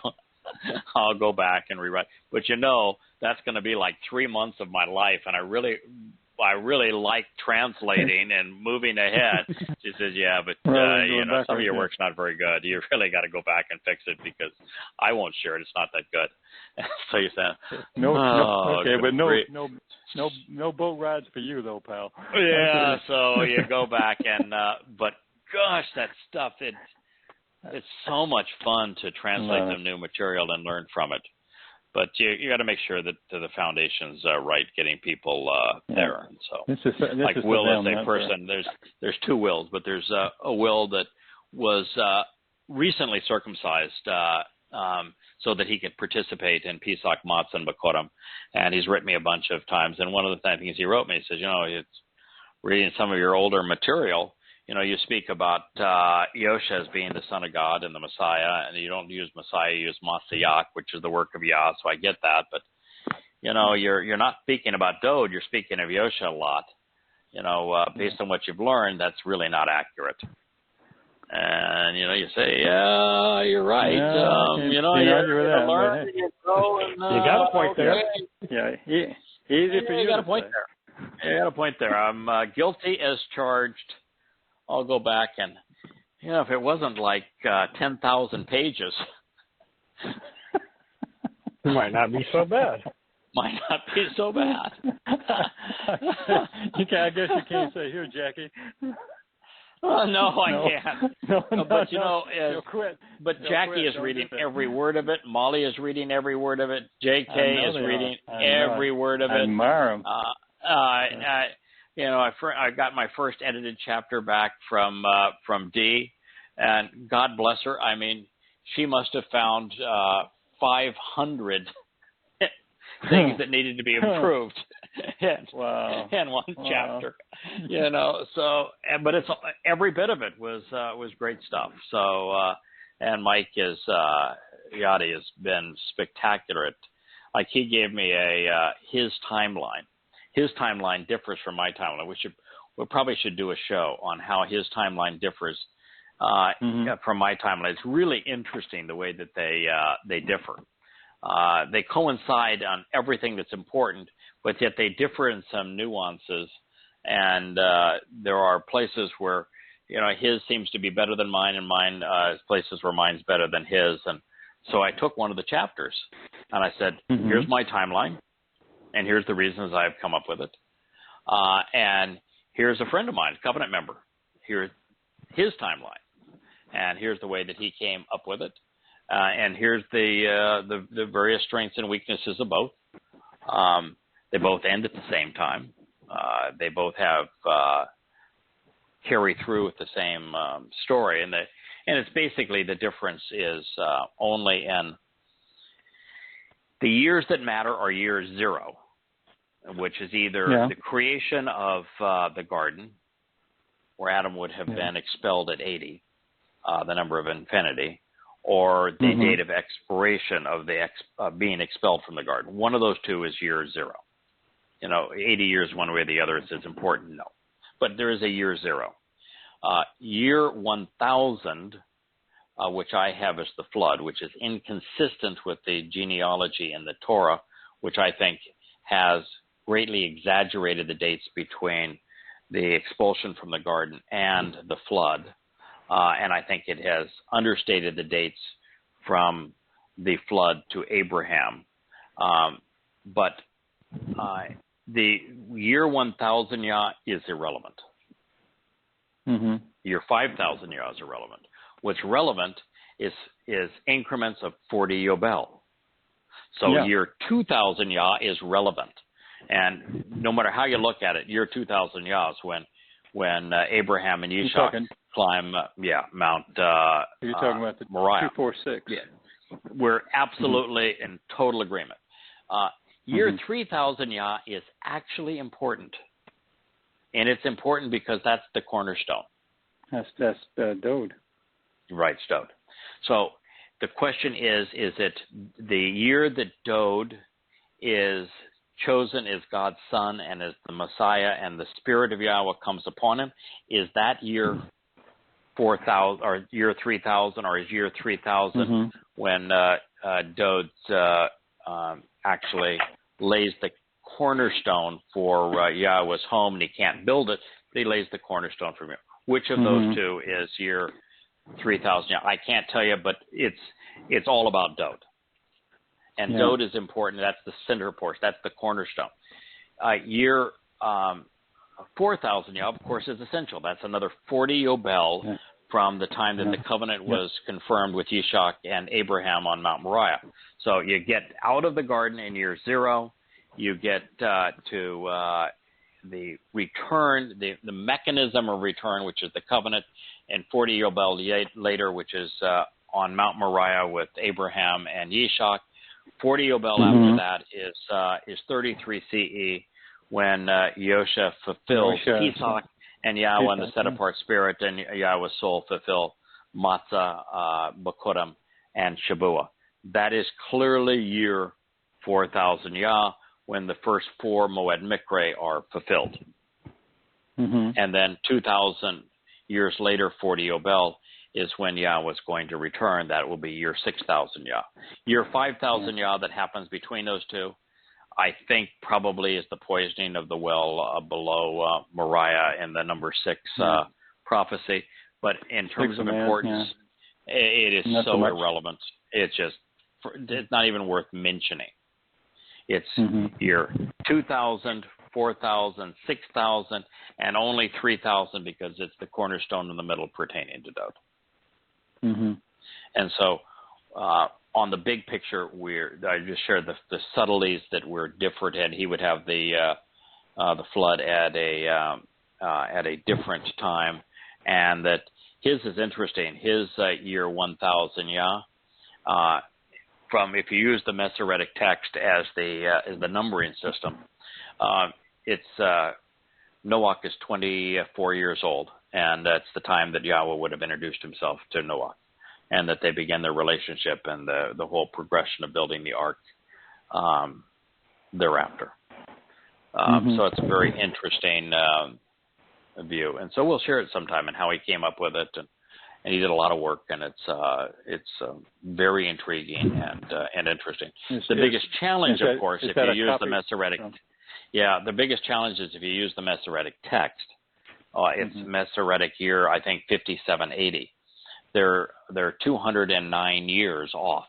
I'll go back and rewrite. But that's going to be like 3 months of my life, and I really I really like translating and moving ahead. She says, yeah, but some of your work's not very good. You really got to go back and fix it because I won't share it. It's not that good. So you said, no boat rides for you though, pal. Yeah, so you go back and but gosh, that stuff it's so much fun to translate the new material and learn from it. But you got to make sure that the foundation's right, getting people there. And so, like Will is a person. There's two Wills, but there's a Will that was recently circumcised so that he could participate in Pesach, Matzah, and Bakorim. And he's written me a bunch of times. And one of the things he wrote me, he says, it's reading some of your older material. You speak about Yosha as being the Son of God and the Messiah, and you don't use Messiah, you use Mashiach, which is the work of Yah, so I get that. But, you're not speaking about Dode, you're speaking of Yosha a lot. Based on what you've learned, that's really not accurate. And, you say, yeah, you're right. You're going to learn, you got a point there. Yeah, easy for you. You got a point there. You got a point there. I'm guilty as charged. I'll go back and, if it wasn't like 10,000 pages. It might not be so bad. Might not be so bad. I guess you can't say, here, Jackie. No, I can't. But, quit. But Jackie is reading every word of it. Molly is reading every word of it. JK is reading every word of it. I admire them. I got my first edited chapter back from Dee, and God bless her. I mean, she must have found 500 things that needed to be improved in one chapter. But it's every bit of it was great stuff. So, and Mike Yada has been spectacular. Like he gave me his timeline. His timeline differs from my timeline. We probably should do a show on how his timeline differs from my timeline. It's really interesting the way that they differ. They coincide on everything that's important, but yet they differ in some nuances. And there are places where his seems to be better than mine, and mine places where mine's better than his. And so I took one of the chapters and I said, here's my timeline. And here's the reasons I've come up with it. And here's a friend of mine, a covenant member. Here's his timeline. And here's the way that he came up with it. And here's the various strengths and weaknesses of both. They both end at the same time. They both have carry through with the same story. And it's basically the difference is only in the years that matter are year 0, which is either the creation of the garden, where Adam would have been expelled at 80, the number of infinity, or the date of expiration of the being expelled from the garden. One of those two is year 0. 80 years one way or the other is important, no. But there is a year 0. Year 1000, which I have as the flood, which is inconsistent with the genealogy in the Torah, which I think has greatly exaggerated the dates between the expulsion from the garden and the flood. And I think it has understated the dates from the flood to Abraham. But the year 1000 Yah is irrelevant. Year 5000 Yah is irrelevant. What's relevant is increments of 40 Yobel. So year 2000 Yah is relevant. And no matter how you look at it, year 2000 Yah is when Abraham and Yishak climb Mount you're talking about the Moriah. 246. Yeah. We're absolutely in total agreement. Year 3000 Yah is actually important. And it's important because that's the cornerstone. That's Dode. Right, Dode. So the question is it the year that Dode is chosen as God's son and as the Messiah and the Spirit of Yahweh comes upon him, is that year 4000 or year 3000 or is year 3000 when Dode actually lays the cornerstone for Yahweh's home, and he can't build it, but he lays the cornerstone for you. Which of those two is year 3,000? I can't tell you, but it's all about Dode. And Dode is important. That's the center portion. That's the cornerstone. Year 4,000, of course, is essential. That's another 40 Yobel from the time that the covenant was confirmed with Yishak and Abraham on Mount Moriah. So you get out of the garden in year 0. You get to the return, the mechanism of return, which is the covenant, and 40 Yobel later, which is on Mount Moriah with Abraham and Yishak. 40 Yobel after that is 33 CE, when Yosha fulfills Pesach, and Yahweh and the set-apart spirit and Yahweh's soul fulfill Matzah, Bakurim, and Shabuah. That is clearly year 4,000 Yah, when the first 4 Moed Mikre are fulfilled. And then 2,000 years later, 40 Yobel, is when Yah was going to return. That will be year 6,000 Yah. Year 5,000 Yah that happens between those two, I think probably is the poisoning of the well below Moriah and the number 6 prophecy. But in terms of importance, it is not so irrelevant. It's not even worth mentioning. It's year 2,000, 4,000, 6,000, and only 3,000 because it's the cornerstone in the middle pertaining to Dode. And so on the big picture, I just shared the subtleties that were different, and he would have the flood at a different time, and that his is interesting. His year 1,000 Yah, if you use the Masoretic text as the numbering system, Noach is 24 years old, and that's the time that Yahweh would have introduced himself to Noach, and that they began their relationship and the whole progression of building the ark thereafter. So it's a very interesting view, and so we'll share it sometime and how he came up with it, and he did a lot of work, and it's very intriguing and interesting. The biggest challenge, of course, if you use the Masoretic. The biggest challenge is if you use the Masoretic text. It's Masoretic year, I think, 5780. They're 209 years off.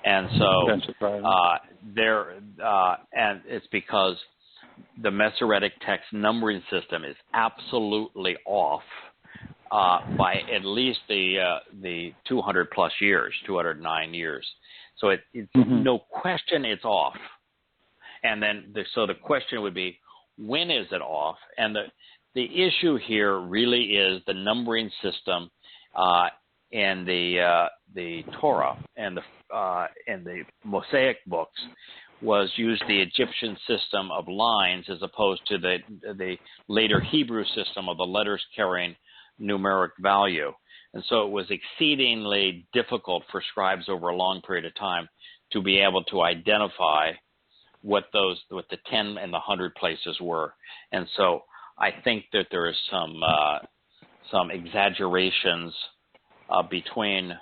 And so and it's because the Masoretic text numbering system is absolutely off by at least the 200 plus years, 209 years. So it's no question it's off. And then so the question would be, when is it off? And the issue here really is the numbering system in the Torah and the Mosaic books was used the Egyptian system of lines as opposed to the later Hebrew system of the letters carrying numeric value. And so it was exceedingly difficult for scribes over a long period of time to be able to identify what the 10 and the 100 places were. And so I think that there is some exaggerations between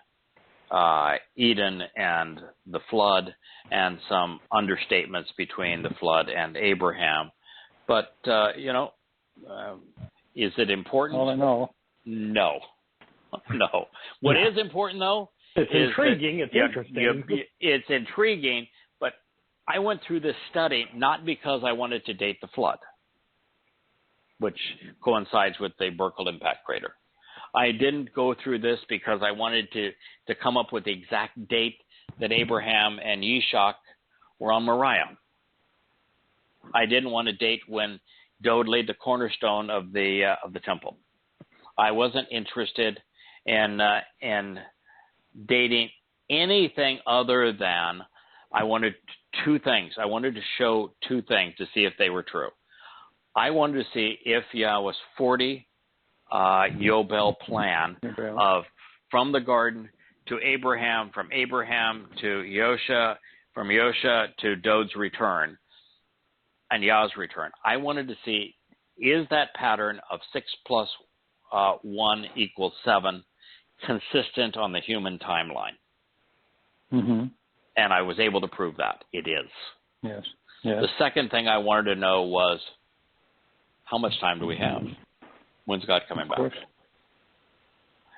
Eden and the flood, and some understatements between the flood and Abraham. But, is it important? All in all. No. What is important, though, it's intriguing. It's interesting. It's intriguing, but I went through this study not because I wanted to date the flood, which coincides with the Burkle impact crater. I didn't go through this because I wanted to come up with the exact date that Abraham and Yishak were on Moriah. I didn't want to date when Dode laid the cornerstone of the temple. I wasn't interested in dating anything other than I wanted 2 things. I wanted to show 2 things to see if they were true. I wanted to see if Yahweh's 40 Yobel plan of from the garden to Abraham, from Abraham to Yosha, from Yosha to Dode's return and Yah's return. I wanted to see, is that pattern of 6 plus 1 equals 7 consistent on the human timeline? And I was able to prove that. It is. Yes. Yes. The second thing I wanted to know was, how much time do we have? When's God coming back? Of course.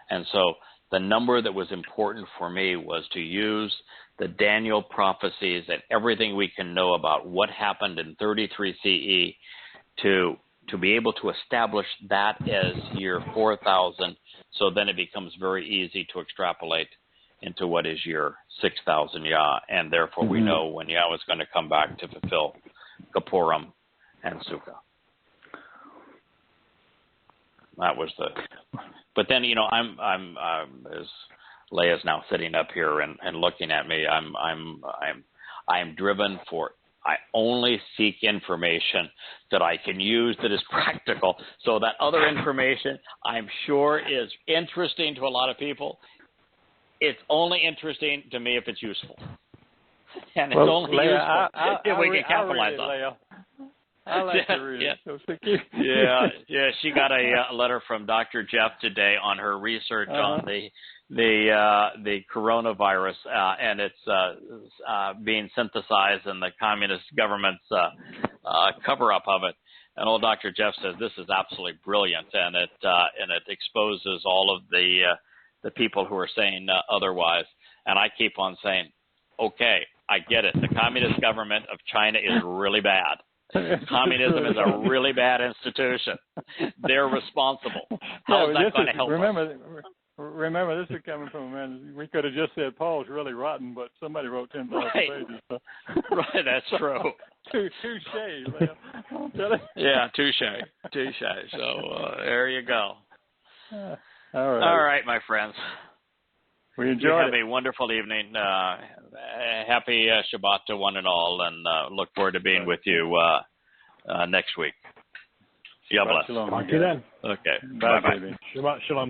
And so the number that was important for me was to use the Daniel prophecies and everything we can know about what happened in 33 CE to be able to establish that as year 4000, so then it becomes very easy to extrapolate into what is year 6000 Yah, and therefore we know when Yah is going to come back to fulfill Kippurim and Sukkah. That was the. But then, you know, I'm as Leah's now sitting up here and looking at me. I'm driven for. I only seek information that I can use that is practical. So that other information, I'm sure, is interesting to a lot of people. It's only interesting to me if it's useful, and it's only Leah, useful if we can capitalize on it. I like to read it. So Yeah. She got a letter from Dr. Jeff today on her research on the coronavirus, and it's being synthesized in the communist government's cover-up of it. And old Dr. Jeff says this is absolutely brilliant, and it exposes all of the people who are saying otherwise. And I keep on saying, okay, I get it. The communist government of China is really bad. Communism is a really bad institution. They're responsible. How is that going to help us? Remember, this is coming from a man. We could have just said Paul's really rotten, but somebody wrote 10,000 pages. So. Right, that's true. Touche. Yeah, touche. So there you go. All right, my friends. We enjoyed Have a wonderful evening. Happy Shabbat to one and all, and look forward to being with you next week. God bless. Shalom. Talk to you then. Okay. Bye. Shabbat shalom.